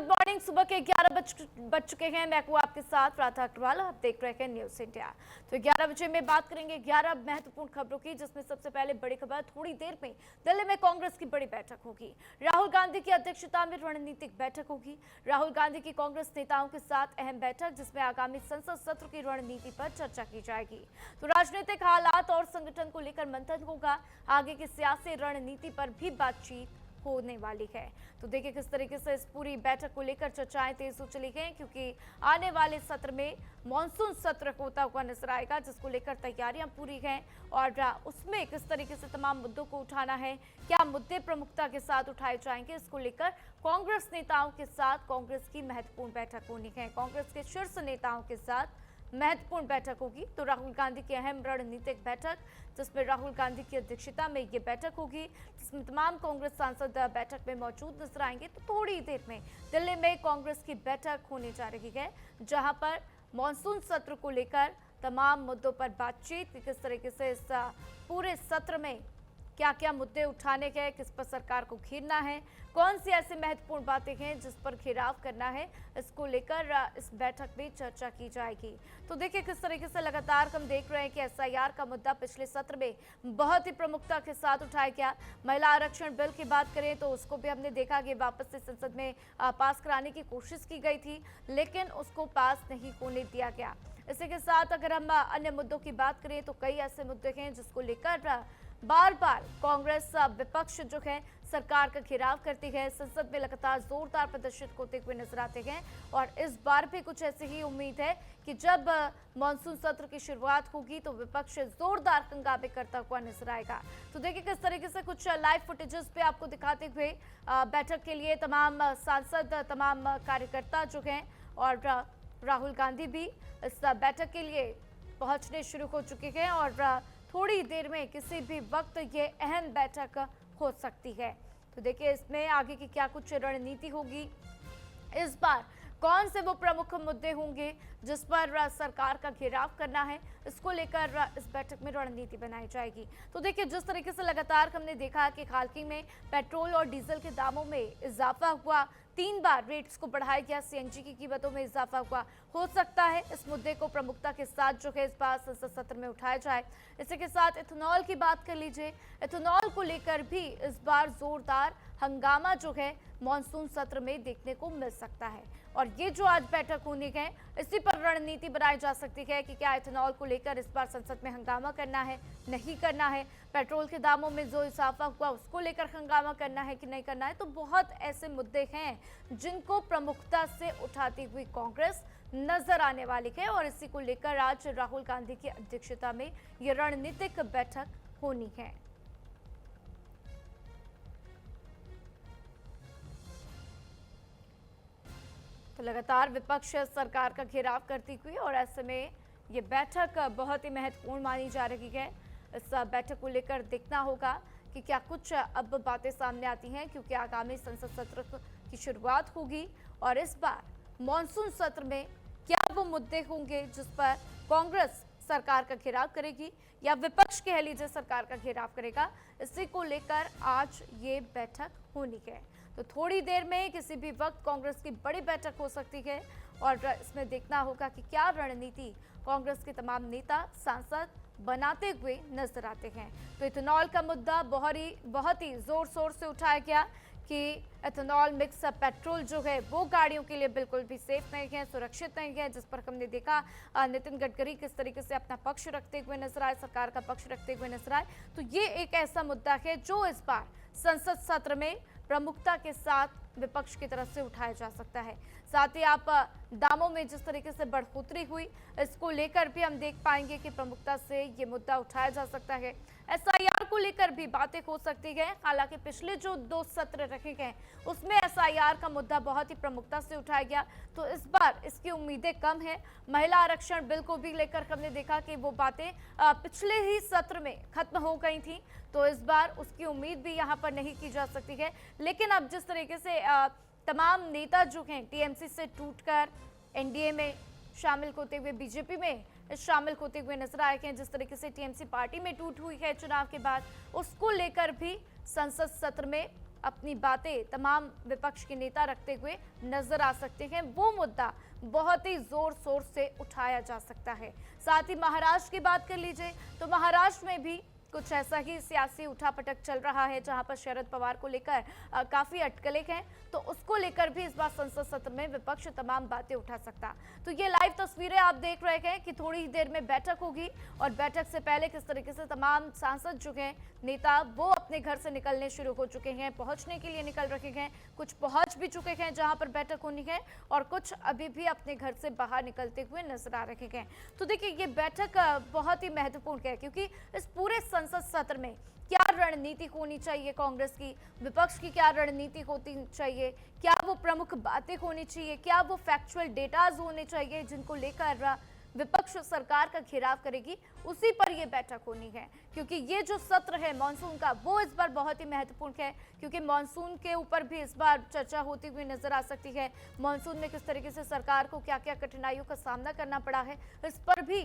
Good morning. सुबह के 11 बज चुके हैं। मैं हूं आपके साथ राधा अग्रवाल। आप देख रहे हैं न्यूज इंडिया। तो 11 बजे में बात करेंगे 11 महत्वपूर्ण खबरों की, जिसमें सबसे पहले बड़ी खबर थोड़ी देर में दिल्ली में कांग्रेस की बड़ी बैठक होगी। राहुल गांधी की अध्यक्षता में रणनीतिक बैठक होगी। राहुल गांधी की कांग्रेस नेताओं के साथ अहम बैठक, जिसमें आगामी संसद सत्र की रणनीति पर चर्चा की जाएगी। तो राजनीतिक हालात और संगठन को लेकर मंथन होगा। आगे की सियासी रणनीति पर भी बातचीत होने वाली है। तो देखिए किस तरीके से इस पूरी बैठक को लेकर चर्चाएं तेज हो चली गई, क्योंकि आने वाले सत्र में मॉनसून सत्र होता हुआ नजर आएगा, जिसको लेकर तैयारियां पूरी हैं। और उसमें किस तरीके से तमाम मुद्दों को उठाना है, क्या मुद्दे प्रमुखता के साथ उठाए जाएंगे, इसको लेकर कांग्रेस नेताओं के साथ कांग्रेस की महत्वपूर्ण बैठक होनी है। कांग्रेस के शीर्ष नेताओं के साथ महत्वपूर्ण बैठक होगी। तो राहुल गांधी की अहम रणनीतिक बैठक, जिसमें राहुल गांधी की अध्यक्षता में ये बैठक होगी, जिसमें तमाम कांग्रेस सांसद बैठक में मौजूद नजर आएंगे। तो थोड़ी देर में दिल्ली में कांग्रेस की बैठक होने जा रही है, जहां पर मॉनसून सत्र को लेकर तमाम मुद्दों पर बातचीत, किस तरीके से इस पूरे सत्र में क्या क्या मुद्दे उठाने के, किस पर सरकार को घेरना है, कौन सी ऐसी महत्वपूर्ण बातें हैं जिस पर घेराव करना है, इसको लेकर इस बैठक में चर्चा की जाएगी। तो देखिए किस तरीके से लगातार हम देख रहे हैं कि एसआईआर का मुद्दा पिछले सत्र में बहुत ही प्रमुखता के साथ उठाया गया। महिला आरक्षण बिल की बात करें तो उसको भी हमने देखा कि वापस से संसद में पास कराने की कोशिश की गई थी, लेकिन उसको पास नहीं होने दिया गया। इसी के साथ अगर हम अन्य मुद्दों की बात करें तो कई ऐसे मुद्दे हैं जिसको लेकर बार बार कांग्रेस विपक्ष जो है सरकार का घेराव करती है, संसद में लगातार जोरदार प्रदर्शित होते हुए नजर आते हैं। और इस बार भी कुछ ऐसी ही उम्मीद है कि जब मॉनसून सत्र की शुरुआत होगी तो विपक्ष जोरदार हंगामे करता हुआ नजर आएगा। तो देखिए किस तरीके से कुछ लाइव फुटेजेस पे आपको दिखाते हुए बैठक के लिए तमाम सांसद, तमाम कार्यकर्ता जो हैं और राहुल गांधी भी इस बैठक के लिए पहुंचने शुरू हो चुके हैं। और थोड़ी देर में किसी भी वक्त ये अहम बैठक हो सकती है। तो देखिए इसमें आगे की क्या कुछ रणनीति होगी, इस बार कौन से वो प्रमुख मुद्दे होंगे जिस पर सरकार का घेराव करना है, इसको लेकर इस बैठक में रणनीति बनाई जाएगी। तो देखिए जिस तरीके से लगातार हमने देखा कि हाल ही में पेट्रोल और डीजल के दामों में इजाफा हुआ, 3 बार रेट्स को बढ़ाया गया, सीएनजी की कीमतों में इजाफा हुआ। हो सकता है इस मुद्दे को प्रमुखता के साथ जो है इस बार संसद सत्र में उठाया जाए। इसी के साथ इथेनॉल की बात कर लीजिए, इथेनॉल को लेकर भी इस बार जोरदार हंगामा जो है मॉनसून सत्र में देखने को मिल सकता है। और ये जो आज बैठक होनी है, इसी पर रणनीति बनाई जा सकती है कि क्या इथेनॉल को लेकर इस बार संसद में हंगामा करना है, नहीं करना है, पेट्रोल के दामों में जो इजाफा हुआ उसको लेकर हंगामा करना है कि नहीं करना है। तो बहुत ऐसे मुद्दे हैं जिनको प्रमुखता से उठाती हुई कांग्रेस नजर आने वाली है। और इसी को लेकर आज राहुल गांधी की अध्यक्षता में ये रणनीतिक बैठक होनी है। तो लगातार विपक्ष सरकार का घेराव करती हुई और ऐसे में ये बैठक बहुत ही महत्वपूर्ण मानी जा रही है। इस बैठक को लेकर देखना होगा कि क्या कुछ अब बातें सामने आती हैं, क्योंकि आगामी संसद सत्र की शुरुआत होगी और इस बार मॉनसून सत्र में क्या वो मुद्दे होंगे जिस पर कांग्रेस सरकार का घेराव करेगी या विपक्ष कह लीजिए सरकार का घेराव करेगा, इसी को लेकर आज ये बैठक होनी है। तो थोड़ी देर में किसी भी वक्त कांग्रेस की बड़ी बैठक हो सकती है और इसमें देखना होगा कि क्या रणनीति कांग्रेस के तमाम नेता, सांसद बनाते हुए नजर आते हैं। तो इथेनॉल का मुद्दा बहुत ही जोर शोर से उठाया गया कि एथेनॉल मिक्स पेट्रोल जो है वो गाड़ियों के लिए बिल्कुल भी सेफ नहीं है, सुरक्षित नहीं है, जिस पर हमने देखा नितिन गडकरी किस तरीके से अपना पक्ष रखते हुए नजर आए, सरकार का पक्ष रखते हुए नजर आए। तो ये एक ऐसा मुद्दा है जो इस बार संसद सत्र में प्रमुखता के साथ विपक्ष की तरफ से उठाया जा सकता है। साथ ही आप दामों में जिस तरीके से बढ़ोतरी हुई, इसको लेकर भी हम देख पाएंगे कि प्रमुखता से ये मुद्दा उठाया जा सकता है। एसआईआर को लेकर भी बातें हो सकती है। हालांकि पिछले जो 2 सत्र रखे गए उसमें एसआईआर का मुद्दा बहुत ही प्रमुखता से उठाया गया, तो इस बार इसकी उम्मीदें कम है। महिला आरक्षण बिल को भी लेकर हमने देखा कि वो बातें पिछले ही सत्र में खत्म हो गई थी, तो इस बार उसकी उम्मीद भी यहाँ पर नहीं की जा सकती है। लेकिन अब जिस तरीके से तमाम नेता जो हैं टीएमसी से टूटकर एनडीए में शामिल होते हुए बीजेपी में शामिल होते हुए नजर आए हैं, जिस तरीके से टीएमसी पार्टी में टूट हुई है चुनाव के बाद, उसको लेकर भी संसद सत्र में अपनी बातें तमाम विपक्ष के नेता रखते हुए नजर आ सकते हैं। वो मुद्दा बहुत ही जोर शोर से उठाया जा सकता है। साथ ही महाराष्ट्र की बात कर लीजिए तो महाराष्ट्र में भी कुछ ऐसा ही सियासी उठापटक चल रहा है, जहां पर शरद पवार को लेकर काफी अटकलें हैं, तो उसको लेकर भी इस बार संसद सत्र में विपक्ष तमाम बातें उठा सकता। तो ये लाइव तस्वीरें आप देख रहे हैं कि थोड़ी ही देर में बैठक होगी और बैठक से पहले किस तरीके से तमाम सांसद जो हैं, नेता, वो अपने घर से निकलने शुरू हो चुके हैं, पहुंचने के लिए निकल रखे हैं। कुछ पहुंच भी चुके हैं जहां पर बैठक होनी है और कुछ अभी भी अपने घर से बाहर निकलते हुए नजर आ रहे हैं। तो देखिए, ये बैठक बहुत ही महत्वपूर्ण है, क्योंकि इस पूरे संसद सत्र में क्या रणनीति होनी चाहिए कांग्रेस की, विपक्ष की क्या रणनीति होती चाहिए, क्या वो प्रमुख बातें होनी चाहिए, क्या वो फैक्चुअल डेटाज होने चाहिए जिनको लेकर विपक्ष सरकार का घेराव करेगी, उसी पर यह बैठक होनी है। क्योंकि ये जो सत्र है मॉनसून का, वो इस बार बहुत ही महत्वपूर्ण है, क्योंकि मॉनसून के ऊपर भी इस बार चर्चा होती हुई नजर आ सकती है। मॉनसून में किस तरीके से सरकार को क्या क्या कठिनाइयों का सामना करना पड़ा है, इस पर भी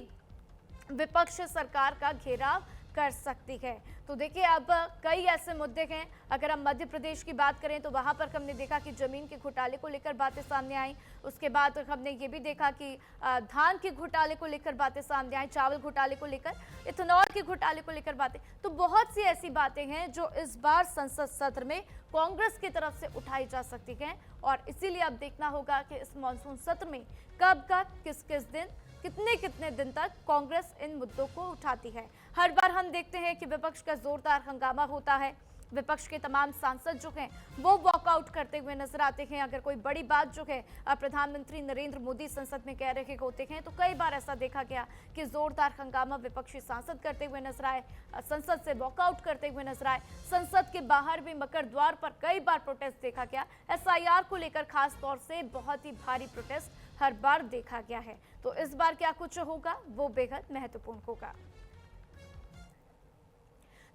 विपक्ष सरकार का घेराव कर सकती है। तो देखिए, अब कई ऐसे मुद्दे हैं। अगर हम मध्य प्रदेश की बात करें तो वहां पर हमने देखा कि जमीन के घोटाले को लेकर बातें सामने आई। उसके बाद हमने ये भी देखा कि धान के घोटाले को लेकर बातें सामने आई, चावल घोटाले को लेकर, इथेनॉल के घोटाले को लेकर बातें। तो बहुत सी ऐसी बातें हैं जो इस बार संसद सत्र में कांग्रेस की तरफ से उठाई जा सकती हैं और इसीलिए अब देखना होगा कि इस मानसून सत्र में कब किस किस दिन, कितने कितने दिन तक कांग्रेस इन मुद्दों को उठाती है। हर बार हम देखते हैं कि विपक्ष का जोरदार हंगामा होता है, विपक्ष के तमाम सांसद जो हैं वो वॉकआउट करते हुए नजर आते हैं। अगर कोई बड़ी बात जो है प्रधानमंत्री नरेंद्र मोदी संसद में कह रहे होते हैं तो कई बार ऐसा देखा गया कि जोरदार हंगामा विपक्षी सांसद करते हुए नजर आए, संसद से वॉकआउट करते हुए नजर आए। संसद के बाहर भी मकर द्वार पर कई बार प्रोटेस्ट देखा गया। एसआईआर को लेकर खास तौर से बहुत ही भारी प्रोटेस्ट हर बार देखा गया है। तो इस बार क्या कुछ होगा वो बेहद महत्वपूर्ण होगा।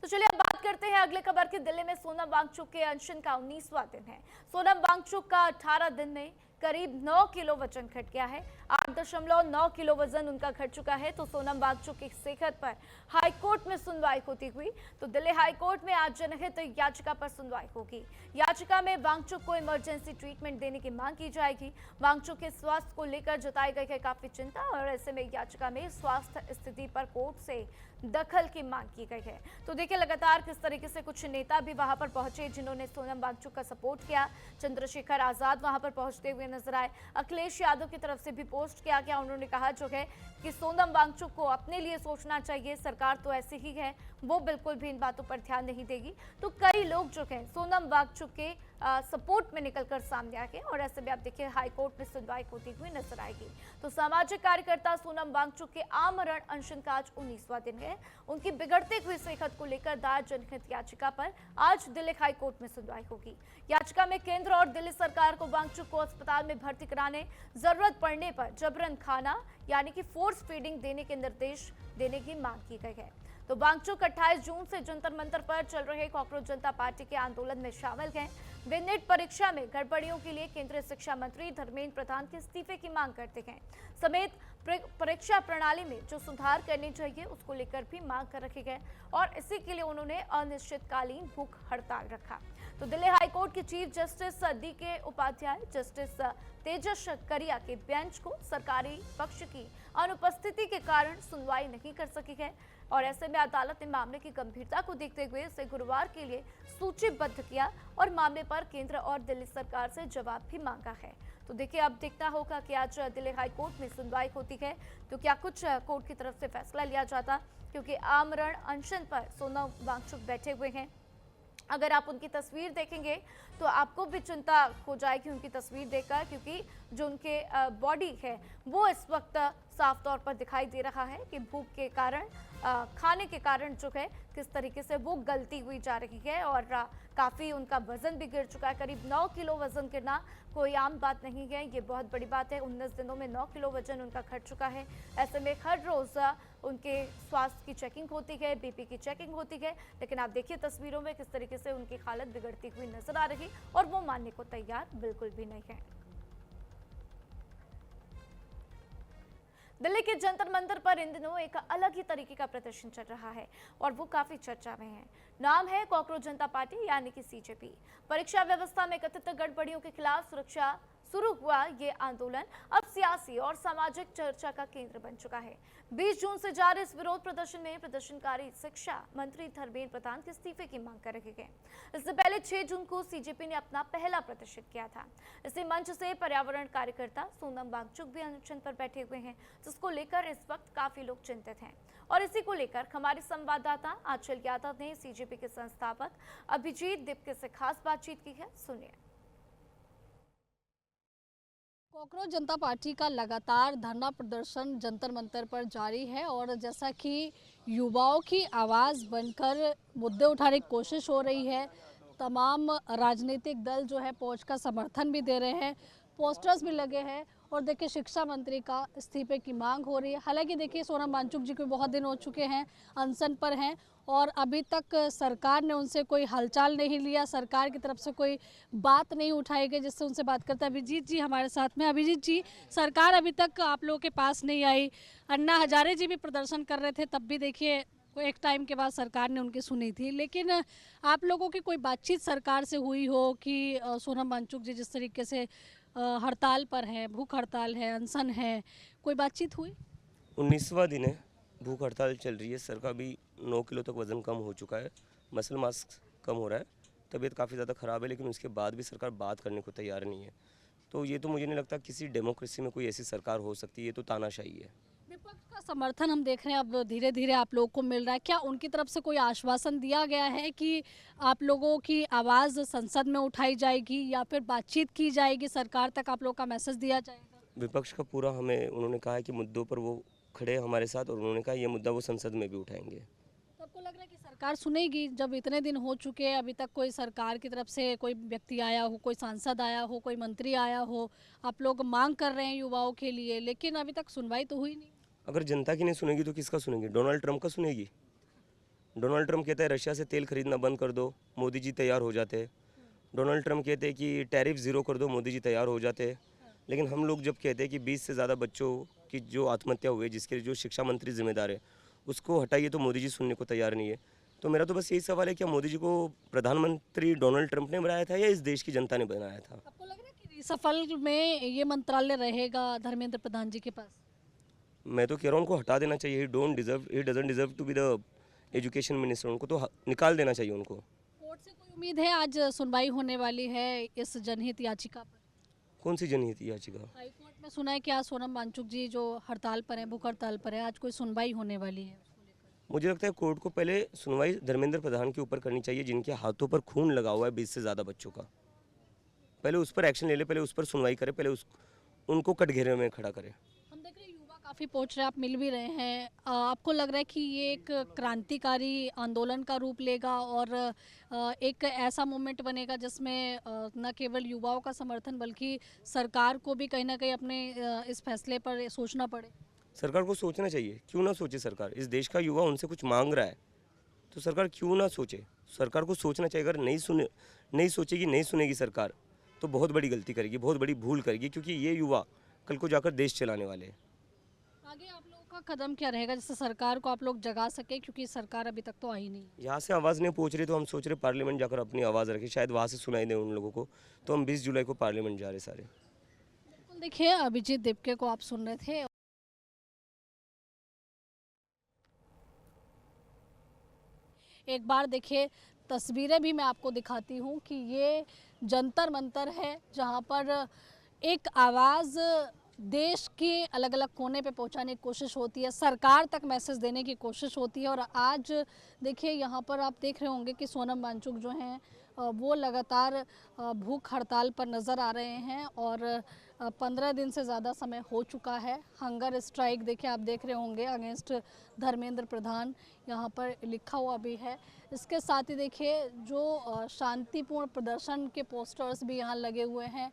तो चलिए अब बात करते हैं अगले खबर की। दिल्ली में सोनम वांगचुक के अनशन का 19वां दिन है। सोनम वांगचुक का 18 दिन में करीब 9 किलो वजन घट गया है। 8.9 किलो वजन उनका घट चुका है। तो सोनम वांगचुक की सेहत पर हाईकोर्ट में सुनवाई होती हुई, तो दिल्ली हाईकोर्ट में आज जनहित याचिका पर सुनवाई होगी। याचिका में वांगचुक को इमरजेंसी ट्रीटमेंट देने की मांग की जाएगी। वांगचुक के स्वास्थ्य को लेकर जताई गई है काफी चिंता और ऐसे में याचिका में स्वास्थ्य स्थिति पर कोर्ट से दखल की मांग की गई है। तो देखिए, लगातार किस तरीके से कुछ नेता भी वहां पर पहुंचे जिन्होंने सोनम वांगचुक का सपोर्ट किया। चंद्रशेखर आजाद वहां पर पहुंचते हुए नजर आए। अखिलेश यादव की तरफ से भी पोस्ट किया गया। उन्होंने कहा जो है कि सोनम वांगचुक को अपने लिए सोचना चाहिए, सरकार तो ऐसी ही है, वो बिल्कुल भी इन बातों पर ध्यान नहीं देगी। तो कई लोग जो है सोनम वांगचुक के सपोर्ट में निकलकर सामने आ गए और ऐसे में आप देखिए हाईकोर्ट में सुनवाई होती हुई नजर आएगी। तो सामाजिक कार्यकर्ता सोनम वांगचुक के आमरण अनशन का आज 19वां दिन है। उनकी बिगड़ती हुई सेहत को लेकर दायर जनहित याचिका पर आज दिल्ली हाईकोर्ट में सुनवाई होगी। याचिका में केंद्र और दिल्ली सरकार को वांगचुक को अस्पताल में भर्ती कराने, जरूरत पड़ने पर जबरन खाना यानी कि फोर्स फीडिंग देने के निर्देश देने की मांग की गई है। तो वांगचुक 28 जून से जंतर मंतर पर चल रहे कॉकरोच जनता पार्टी के आंदोलन में शामिल हैं। वे नीट परीक्षा में गड़बड़ियों के लिए केंद्रीय शिक्षा मंत्री धर्मेंद्र प्रधान के इस्तीफे की मांग करते हैं, समेत परीक्षा प्रणाली में जो सुधार करने चाहिए उसको लेकर भी मांग कर रखी गए और इसी के लिए उन्होंने अनिश्चितकालीन भूख हड़ताल रखा। तो दिल्ली हाईकोर्ट के chief justice DK Upadhyay, justice Tejas Kariya के बेंच को सरकारी पक्ष की अनुपस्थिति के कारण सुनवाई नहीं कर सकी है और ऐसे में अदालत ने मामले की गंभीरता को देखते हुए इसे गुरुवार के लिए सूचीबद्ध किया और मामले पर केंद्र और दिल्ली सरकार से जवाब भी मांगा है। तो देखिए, अब देखना होगा कि आज दिल्ली हाईकोर्ट में सुनवाई होती है तो क्या कुछ कोर्ट की तरफ से फैसला लिया जाता, क्योंकि आमरण अनशन पर सोनम वांगचुक बैठे हुए हैं। अगर आप उनकी तस्वीर देखेंगे तो आपको भी चिंता हो जाएगी उनकी तस्वीर देखकर, क्योंकि जो उनके बॉडी है वो इस वक्त साफ तौर पर दिखाई दे रहा है कि भूख के कारण, खाने के कारण जो है किस तरीके से वो गलती हुई जा रही है और काफ़ी उनका वजन भी गिर चुका है। करीब 9 किलो वजन गिरना कोई आम बात नहीं है, ये बहुत बड़ी बात है। 19 दिनों में 9 किलो वजन उनका घट चुका है। ऐसे में हर रोज़ उनके स्वास्थ्य की चेकिंग होती है, BP की चेकिंग होती है, लेकिन आप देखिए तस्वीरों में किस तरीके से उनकी हालत बिगड़ती हुई नजर आ रही और वो मानने को तैयार बिल्कुल भी नहीं है। दिल्ली के जंतर मंतर पर इन दिनों एक अलग ही तरीके का प्रदर्शन चल रहा है और वो काफी चर्चा में है। नाम है कॉकरोच जनता पार्टी यानी कि सीजेपी। परीक्षा व्यवस्था में कथित गड़बड़ियों के खिलाफ सुरक्षा शुरू हुआ ये आंदोलन अब सियासी और सामाजिक चर्चा का केंद्र बन चुका है। 20 जून से जारी इस विरोध प्रदर्शन में प्रदर्शनकारी शिक्षा मंत्री धर्मेंद्र प्रधान के इस्तीफे की मांग कर रखे गए। इससे पहले 6 जून को सीजेपी ने अपना पहला प्रदर्शन किया था। इसी मंच से पर्यावरण कार्यकर्ता सोनम वांगचुक भी अनशन पर बैठे हुए हैं, जिसको लेकर इस वक्त काफी लोग चिंतित हैं। और इसी को लेकर हमारे संवाददाता आंचल यादव ने सीजेपी के संस्थापक अभिजीत दिपके से खास बातचीत की है, सुनिए। कॉकरोच जनता पार्टी का लगातार धरना प्रदर्शन जंतर मंतर पर जारी है और जैसा कि युवाओं की आवाज़ बनकर मुद्दे उठाने की कोशिश हो रही है, तमाम राजनीतिक दल जो है पहुंच का समर्थन भी दे रहे हैं, पोस्टर्स भी लगे हैं और देखिए शिक्षा मंत्री का इस्तीफे की मांग हो रही है। हालांकि देखिए सोनम वांगचुक जी को बहुत दिन हो चुके हैं, अनशन पर हैं और अभी तक सरकार ने उनसे कोई हालचाल नहीं लिया, सरकार की तरफ से कोई बात नहीं उठाई गई जिससे उनसे बात करते हैं। अभिजीत जी हमारे साथ में। अभिजीत जी, सरकार अभी तक आप लोगों के पास नहीं आई, अन्ना हजारे जी भी प्रदर्शन कर रहे थे, तब भी देखिए एक टाइम के बाद सरकार ने उनकी सुनी थी, लेकिन आप लोगों की कोई बातचीत सरकार से हुई हो कि सोनम वांगचुक जी जिस तरीके से हड़ताल पर है, भूख हड़ताल है, अनशन है, कोई बातचीत हुई? 19वां दिन है, भूख हड़ताल चल रही है। सर का भी 9 किलो तक वज़न कम हो चुका है, मसल मास कम हो रहा है, तबीयत काफ़ी ज़्यादा ख़राब है, लेकिन उसके बाद भी सरकार बात करने को तैयार नहीं है। तो ये तो मुझे नहीं लगता किसी डेमोक्रेसी में कोई ऐसी सरकार हो सकती है, ये तो तानाशाही है। विपक्ष का समर्थन हम देख रहे हैं अब धीरे धीरे आप लोगों को मिल रहा है, क्या उनकी तरफ से कोई आश्वासन दिया गया है कि आप लोगों की आवाज़ संसद में उठाई जाएगी या फिर बातचीत की जाएगी, सरकार तक आप लोगों का मैसेज दिया जाएगा? विपक्ष का पूरा हमें उन्होंने कहा है कि मुद्दों पर वो खड़े हैं हमारे साथ, और उन्होंने कहा ये मुद्दा वो संसद में भी उठाएंगे। तो आपको लग रहा है कि सरकार सुनेगी? जब इतने दिन हो चुके हैं, अभी तक कोई सरकार की तरफ से कोई व्यक्ति आया हो, कोई सांसद आया हो, कोई मंत्री आया हो, आप लोग मांग कर रहे हैं युवाओं के लिए, लेकिन अभी तक सुनवाई तो हुई नहीं। अगर जनता की नहीं सुनेगी तो किसका सुनेगी? डोनाल्ड ट्रंप का सुनेगी? डोनाल्ड ट्रंप कहता है रशिया से तेल खरीदना बंद कर दो, मोदी जी तैयार हो जाते हैं। डोनाल्ड ट्रंप कहते हैं कि टैरिफ ज़ीरो कर दो, मोदी जी तैयार हो जाते हैं। लेकिन हम लोग जब कहते हैं कि 20 से ज़्यादा बच्चों की जो आत्महत्या हुई है, जिसके लिए जो शिक्षा मंत्री जिम्मेदार है, उसको हटाइए, तो मोदी जी सुनने को तैयार नहीं है। तो मेरा तो बस यही सवाल है, क्या मोदी जी को प्रधानमंत्री डोनाल्ड ट्रंप ने बनाया था या इस देश की जनता ने बनाया था? आपको लग रहा है कि सफल में ये मंत्रालय रहेगा धर्मेंद्र प्रधान जी के पास? मैं तो कह रहा हूँ उनको हटा देना चाहिए। He doesn't deserve to be the education minister. उनको तो निकाल देना चाहिए उनको। कोर्ट से कोई उम्मीद है? आज सुनवाई होने वाली है इस जनहित याचिका पर। कौन सी जनहित याचिका? हाई कोर्ट में सुना है कि आज सोनम वांगचुक जी जो हड़ताल पर है, भूख हड़ताल पर है, आज कोई सुनवाई होने वाली है उसको लेकर। मुझे लगता है कोर्ट को पहले सुनवाई धर्मेंद्र प्रधान के ऊपर करनी चाहिए, जिनके हाथों पर खून लगा हुआ है 20 से ज़्यादा बच्चों का। पहले उस पर एक्शन ले ले, पहले उस पर सुनवाई करे, पहले उनको कटघरे में खड़ा करे। हम देख रहे हैं युवा काफ़ी पहुंच रहे हैं, आप मिल भी रहे हैं, आपको लग रहा है कि ये एक क्रांतिकारी आंदोलन का रूप लेगा और एक ऐसा मूवमेंट बनेगा जिसमें न केवल युवाओं का समर्थन बल्कि सरकार को भी कहीं ना कहीं अपने इस फैसले पर सोचना पड़े? सरकार को सोचना चाहिए, क्यों ना सोचे सरकार? इस देश का युवा उनसे कुछ मांग रहा है, तो सरकार क्यों ना सोचे? सरकार को सोचना चाहिए। अगर नहीं सोचेगी, नहीं सुनेगी सरकार, तो बहुत बड़ी गलती करेगी, बहुत बड़ी भूल करेगी, क्योंकि ये युवा कल को जाकर देश चलाने वाले हैं। आगे आप लोगों का कदम क्या रहेगा जिससे सरकार को आप लोग जगा सके, क्योंकि सरकार अभी तक तो आई नहीं? यहाँ से आवाज़ नहीं पहुँच रही, तो हम सोच रहे पार्लियामेंट जाकर अपनी आवाज़ रखें, शायद वहाँ से सुनाई दे उन लोगों को। तो हम 20 जुलाई को पार्लियामेंट जा रहे सारे। देखिए अभिजीत दिपके को आप सुन रहे थे। एक बार देखिए तस्वीरें भी मैं आपको दिखाती हूँ कि ये जंतर मंतर है जहाँ पर एक आवाज़ देश के अलग अलग कोने पे पहुंचाने की कोशिश होती है, सरकार तक मैसेज देने की कोशिश होती है। और आज देखिए यहाँ पर आप देख रहे होंगे कि सोनम वांगचुक जो हैं वो लगातार भूख हड़ताल पर नज़र आ रहे हैं और 15 दिन से ज़्यादा समय हो चुका है। हंगर स्ट्राइक देखिए आप देख रहे होंगे अगेंस्ट धर्मेंद्र प्रधान यहाँ पर लिखा हुआ भी है। इसके साथ ही देखिए जो शांतिपूर्ण प्रदर्शन के पोस्टर्स भी यहाँ लगे हुए हैं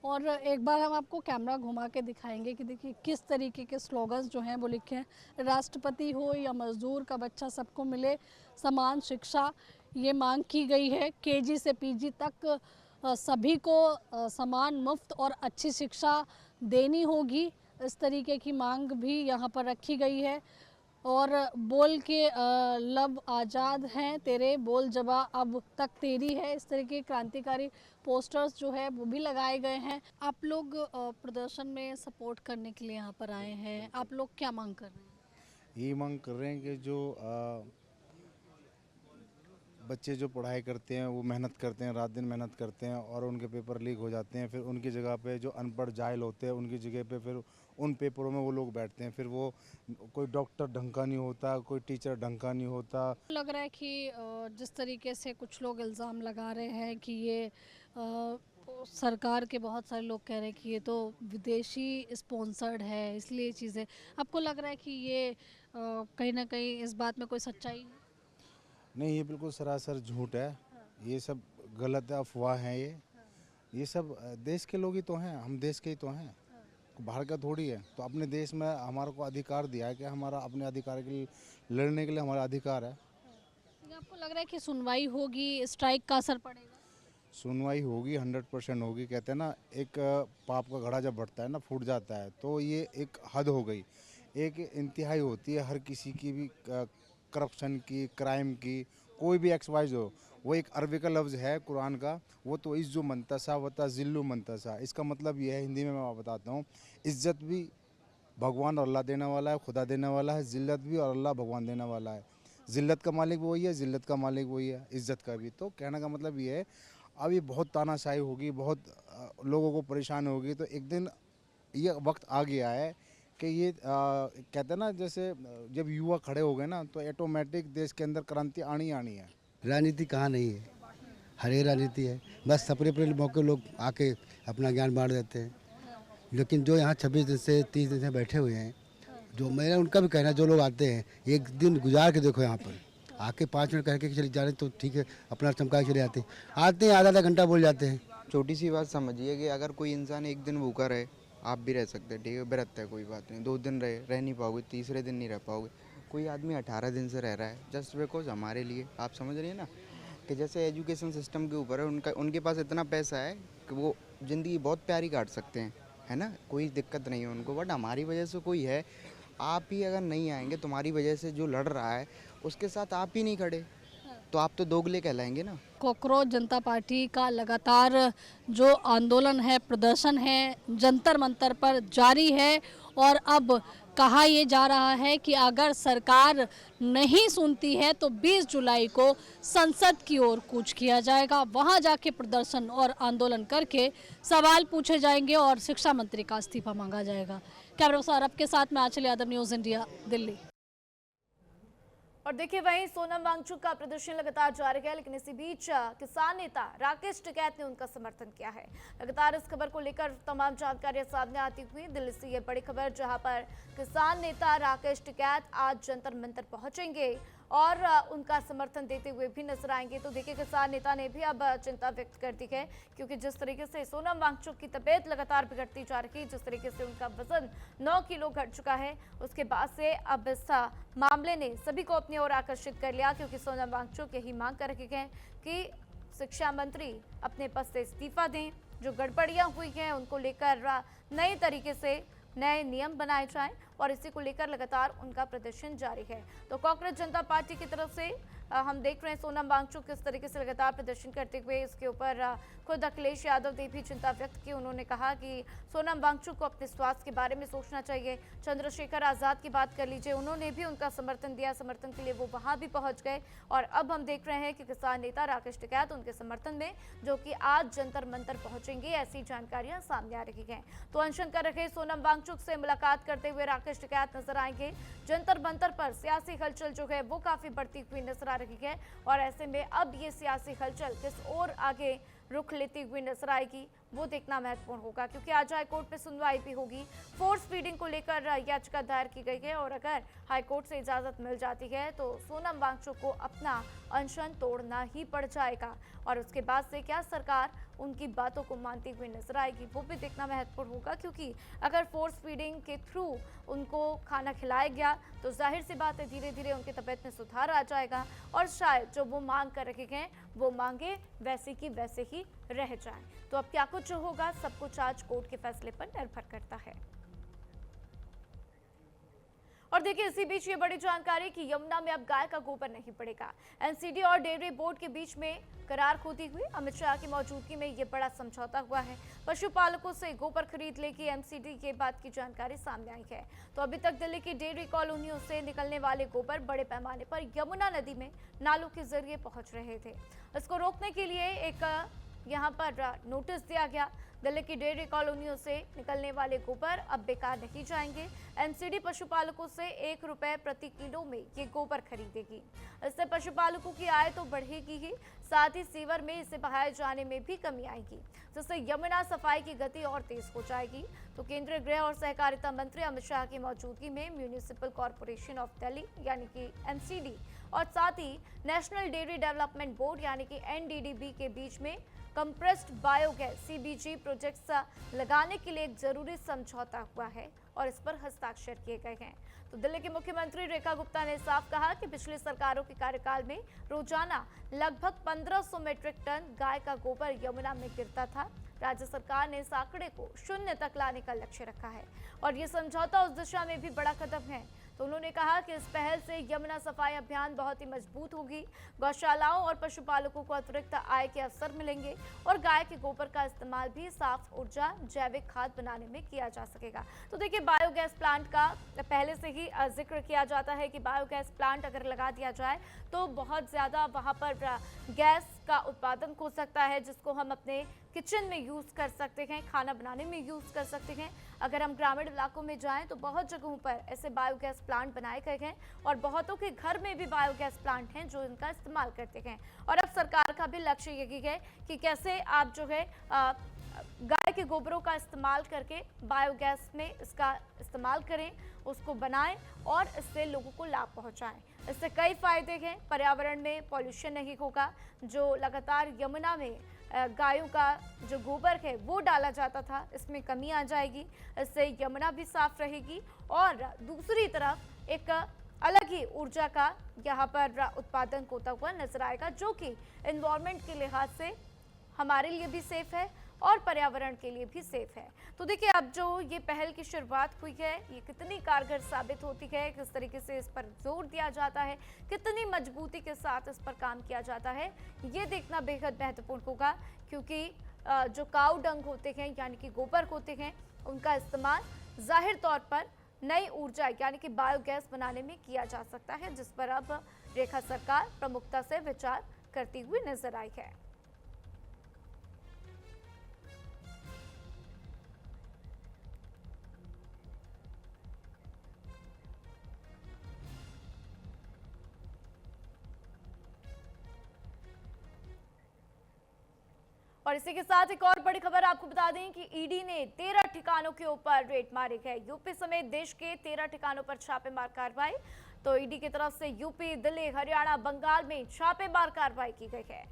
और एक बार हम आपको कैमरा घुमा के दिखाएंगे कि देखिए किस तरीके के स्लोगन्स जो हैं वो लिखे हैं। राष्ट्रपति हो या मजदूर का बच्चा, सबको मिले समान शिक्षा, ये मांग की गई है। केजी से पीजी तक सभी को समान मुफ्त और अच्छी शिक्षा देनी होगी। इस तरीके की मांग भी यहाँ पर रखी गई है। और बोल के लब आज़ाद हैं तेरे, बोल जबा अब तक तेरी है, इस तरह के क्रांतिकारी पोस्टर्स जो है वो भी लगाए गए हैं। आप लोग प्रदर्शन में सपोर्ट करने के लिए यहाँ पर आए हैं, आप लोग क्या मांग कर रहे हैं? ये मांग कर रहे हैं कि जो बच्चे जो पढ़ाई करते हैं वो मेहनत करते हैं, रात दिन मेहनत करते हैं और उनके पेपर लीक हो जाते हैं। फिर उनकी जगह पे जो अनपढ़ जाहिल होते हैं उनकी जगह पे फिर उन पेपरों में वो लोग बैठते हैं। फिर वो कोई डॉक्टर ढंग का नहीं होता, कोई टीचर ढंग का नहीं होता। लग रहा है कि जिस तरीके से कुछ लोग इल्ज़ाम लगा रहे हैं कि ये सरकार के बहुत सारे लोग कह रहे हैं कि ये तो विदेशी स्पॉन्सर्ड है, इसलिए चीज़ें, आपको लग रहा है कि ये कहीं ना कहीं इस बात में कोई सच्चाई है? नहीं, ये बिल्कुल सरासर झूठ है। ये सब गलत है, अफवाह है। ये सब देश के लोग ही तो हैं, हम देश के ही तो हैं, बाहर का थोड़ी है। तो अपने देश में हमारे को अधिकार दिया है कि हमारा अपने अधिकार के लिए लड़ने के लिए हमारा अधिकार है। आपको लग रहा है कि सुनवाई होगी, स्ट्राइक का असर पड़ेगा? सुनवाई होगी, 100% होगी। कहते हैं ना, एक पाप का घड़ा जब बढ़ता है ना, फूट जाता है, तो ये एक हद हो गई, एक इंतहाई होती है हर किसी की भी, करप्शन की, क्राइम की, कोई भी एक्स वाइज हो। वो एक अरबी का लफ्ज़ है कुरान का, वो तो इज़्ज़ो मंतसा वता ज़िल्लु मंतसा। इसका मतलब ये है, हिंदी में मैं बताता हूँ, इज़्ज़त भी भगवान और अल्लाह देने वाला है, खुदा देने वाला है, ज़िल्लत भी और अल्लाह भगवान देने वाला है। ज़िल्लत का मालिक वही है, ज़िल्लत का मालिक वही है, इज़्ज़त का भी। तो कहने का मतलब ये है, अब ये बहुत तानाशाही होगी, बहुत लोगों को परेशान होगी। तो एक दिन ये वक्त आ गया है कि ये कहते हैं ना, जैसे जब युवा खड़े हो गए ना, तो ऑटोमेटिक देश के अंदर क्रांति आनी आनी है। राजनीति कहाँ नहीं है, हर एक राजनीति है। बस अपने अपने मौके लोग आके अपना ज्ञान बांट देते हैं। लेकिन जो यहाँ 26 दिन से 30 दिन से बैठे हुए हैं, जो मेरा उनका भी कहना है, जो लोग आते हैं एक दिन गुजार के देखो, यहाँ पर आके 5 मिनट कह के चले जा रहे तो ठीक है, अपना चमका के चले आते हैं आधा घंटा बोल जाते हैं। छोटी सी बात समझिए कि अगर कोई इंसान एक दिन भूखा रहे, आप भी रह सकते हैं, ठीक है, व्रत है, कोई बात नहीं। 2 दिन रह नहीं पाओगे, तीसरे दिन नहीं रह पाओगे। कोई आदमी 18 दिन से रह रहा है जस्ट बिकॉज हमारे लिए। आप समझ रही है ना, कि जैसे एजुकेशन सिस्टम के ऊपर है, उनके पास इतना पैसा है कि वो ज़िंदगी बहुत प्यारी काट सकते हैं, है ना, कोई दिक्कत नहीं है उनको। बट हमारी वजह से कोई है, आप ही अगर नहीं आएंगे, तुम्हारी वजह से जो लड़ रहा है उसके साथ आप ही नहीं खड़े, तो आप तो दोगले कहलाएंगे ना। कॉकरोच जनता पार्टी का लगातार जो आंदोलन है, प्रदर्शन है, जंतर मंतर पर जारी है। और अब कहा ये जा रहा है कि अगर सरकार नहीं सुनती है तो 20 जुलाई को संसद की ओर कूच किया जाएगा। वहां जाके प्रदर्शन और आंदोलन करके सवाल पूछे जाएंगे और शिक्षा मंत्री का इस्तीफा मांगा जाएगा। कैमरा पर्सन अरब के साथ मैं आंचल यादव, न्यूज़ इंडिया, दिल्ली। और देखिए, वहीं सोनम वांगचुक का प्रदर्शन लगातार जारी है, लेकिन इसी बीच किसान नेता राकेश टिकैत ने उनका समर्थन किया है। लगातार इस खबर को लेकर तमाम जानकारियां सामने आती हुई दिल्ली से ये बड़ी खबर, जहां पर किसान नेता राकेश टिकैत आज जंतर मंतर पहुंचेंगे और उनका समर्थन देते हुए भी नजर आएंगे। तो देखिए, किसान नेता ने भी अब चिंता व्यक्त कर दी है, क्योंकि जिस तरीके से सोनम वांगचुक की तबीयत लगातार बिगड़ती जा रही है, जिस तरीके से उनका वजन 9 किलो घट चुका है, उसके बाद से अब इस मामले ने सभी को अपनी ओर आकर्षित कर लिया, क्योंकि सोनम वांगचुक यही मांग कर रही है कि शिक्षा मंत्री अपने पद से इस्तीफा दें। जो गड़बड़ियां हुई हैं उनको लेकर नए तरीके से नए नियम बनाए जाएं, और इसी को लेकर लगातार उनका प्रदर्शन जारी है। तो कांग्रेस जनता पार्टी की तरफ से हम देख रहे हैं सोनम वांगचुक किस तरीके से लगातार प्रदर्शन करते हुए। इसके ऊपर खुद अखिलेश यादव ने भी चिंता व्यक्त की। उन्होंने कहा कि सोनम वांगचुक को अपने स्वास्थ्य के बारे में सोचना चाहिए। चंद्रशेखर आजाद की बात कर लीजिए, उन्होंने भी उनका समर्थन दिया, समर्थन के लिए वो वहां भी पहुंच गए। और अब हम देख रहे हैं कि किसान नेता राकेश टिकैत उनके समर्थन में, जो कि आज जंतर मंतर पहुंचेंगे, ऐसी जानकारियां सामने आ रही हैं। तो अनशन कर रहे सोनम वांगचुक से मुलाकात करते हुए राकेश टिकैत नजर आएंगे। जंतर मंतर पर सियासी हलचल जो है वो काफी बढ़ती हुई नजर आ रही है, और ऐसे में अब ये सियासी हलचल किस ओर आगे रुख लेती हुई नजर आएगी वो देखना महत्वपूर्ण होगा, क्योंकि आज हाईकोर्ट में सुनवाई भी होगी। फोर्स फीडिंग को लेकर याचिका दायर की गई है, और अगर हाईकोर्ट से इजाजत मिल जाती है तो सोनम वांगचुक को अपना अनशन तोड़ना ही पड़ जाएगा, और उसके बाद से क्या सरकार उनकी बातों को मानती हुई नजर आएगी वो भी देखना महत्वपूर्ण होगा। क्योंकि अगर फोर्स फीडिंग के थ्रू उनको खाना खिलाया गया तो जाहिर सी बात है धीरे धीरे उनकी तबीयत में सुधार आ जाएगा, और शायद जो वो मांग कर रखे हैं वो मांगे वैसे की वैसे ही रह जाए। तो अब क्या कुछ होगा, सब कुछ आज कोर्ट के फैसले पर निर्भर करता है। और देखिए इसी बीच ये बड़ी जानकारी कि यमुना में अब गाय का गोबर नहीं पड़ेगा। एनसीडी और डेयरी बोर्ड के बीच में करार होती हुई अमित शाह की मौजूदगी में ये बड़ा समझौता हुआ है। पशुपालकों से गोबर खरीद लेगी एमसीडी, के बाद की जानकारी सामने आई है। तो अभी तक दिल्ली की डेयरी कॉलोनियों से निकलने वाले गोबर बड़े पैमाने पर यमुना नदी में नालों के जरिए पहुंच रहे थे। इसको रोकने के लिए एक यहाँ पर नोटिस दिया गया। दिल्ली की डेयरी कॉलोनियों से निकलने वाले गोबर अब बेकार नहीं जाएंगे। एमसीडी पशुपालकों से 1 रुपए प्रति किलो में ये गोबर खरीदेगी। इससे पशुपालकों की आय तो बढ़ेगी ही, साथ ही सीवर में इसे बहाए जाने में भी कमी आएगी, जिससे यमुना सफाई की गति और तेज हो जाएगी। तो केंद्रीय गृह और सहकारिता मंत्री अमित शाह की मौजूदगी में म्यूनिसिपल कॉर्पोरेशन ऑफ दिल्ली यानी कि एमसीडी और साथ ही नेशनल डेयरी डेवलपमेंट बोर्ड यानी कि एनडीडीबी के बीच में कंप्रेस्ड बायोगैस सीबीजी प्रोजेक्ट्स लगाने के लिए एक जरूरी समझौता हुआ है और इस पर हस्ताक्षर किए गए हैं। तो दिल्ली की मुख्यमंत्री रेखा गुप्ता ने साफ कहा कि पिछली सरकारों के कार्यकाल में रोजाना लगभग 1500 मीट्रिक टन गाय का गोबर यमुना में गिरता था। राज्य सरकार ने इस आंकड़े को 0 तक लाने का लक्ष्य रखा है और ये समझौता उस दिशा में भी बड़ा कदम है। तो उन्होंने कहा कि इस पहल से यमुना सफाई अभियान बहुत ही मजबूत होगी। गौशालाओं और पशुपालकों को अतिरिक्त आय के अवसर मिलेंगे और गाय के गोबर का इस्तेमाल भी साफ ऊर्जा जैविक खाद बनाने में किया जा सकेगा। तो देखिए बायोगैस प्लांट का पहले से ही जिक्र किया जाता है कि बायोगैस प्लांट अगर लगा दिया जाए तो बहुत ज़्यादा वहाँ पर गैस का उत्पादन हो सकता है, जिसको हम अपने किचन में यूज़ कर सकते हैं, खाना बनाने में यूज़ कर सकते हैं। अगर हम ग्रामीण इलाकों में जाएं तो बहुत जगहों पर ऐसे बायोगैस प्लांट बनाए गए हैं और बहुतों के घर में भी बायोगैस प्लांट हैं जो इनका इस्तेमाल करते हैं। और अब सरकार का भी लक्ष्य यही है कि कैसे आप जो है गाय के गोबरों का इस्तेमाल करके बायोगैस में इसका इस्तेमाल करें, उसको बनाएं और इससे लोगों को लाभ पहुंचाएं। इससे कई फायदे हैं। पर्यावरण में पॉल्यूशन नहीं होगा। जो लगातार यमुना में गायों का जो गोबर है वो डाला जाता था, इसमें कमी आ जाएगी। इससे यमुना भी साफ रहेगी और दूसरी तरफ एक अलग ही ऊर्जा का यहाँ पर उत्पादन होता हुआ नजर आएगा, जो कि एनवायरनमेंट के लिहाज से हमारे लिए भी सेफ है और पर्यावरण के लिए भी सेफ है। तो देखिए अब जो ये पहल की शुरुआत हुई है ये कितनी कारगर साबित होती है, किस तरीके से इस पर जोर दिया जाता है, कितनी मजबूती के साथ इस पर काम किया जाता है, ये देखना बेहद महत्वपूर्ण होगा। क्योंकि जो काऊ डंग होते हैं यानी कि गोबर होते हैं, उनका इस्तेमाल जाहिर तौर पर नई ऊर्जा यानी कि बायोगैस बनाने में किया जा सकता है, जिस पर अब रेखा सरकार प्रमुखता से विचार करती हुई नजर आई है। और इसी के साथ एक और बड़ी खबर आपको बता दें कि ईडी ने 13 ठिकानों के ऊपर रेड मारी है। यूपी समेत देश के 13 ठिकानों पर छापेमार कार्रवाई। तो ईडी की तरफ से यूपी, दिल्ली, हरियाणा, बंगाल में छापेमार कार्रवाई की गई है।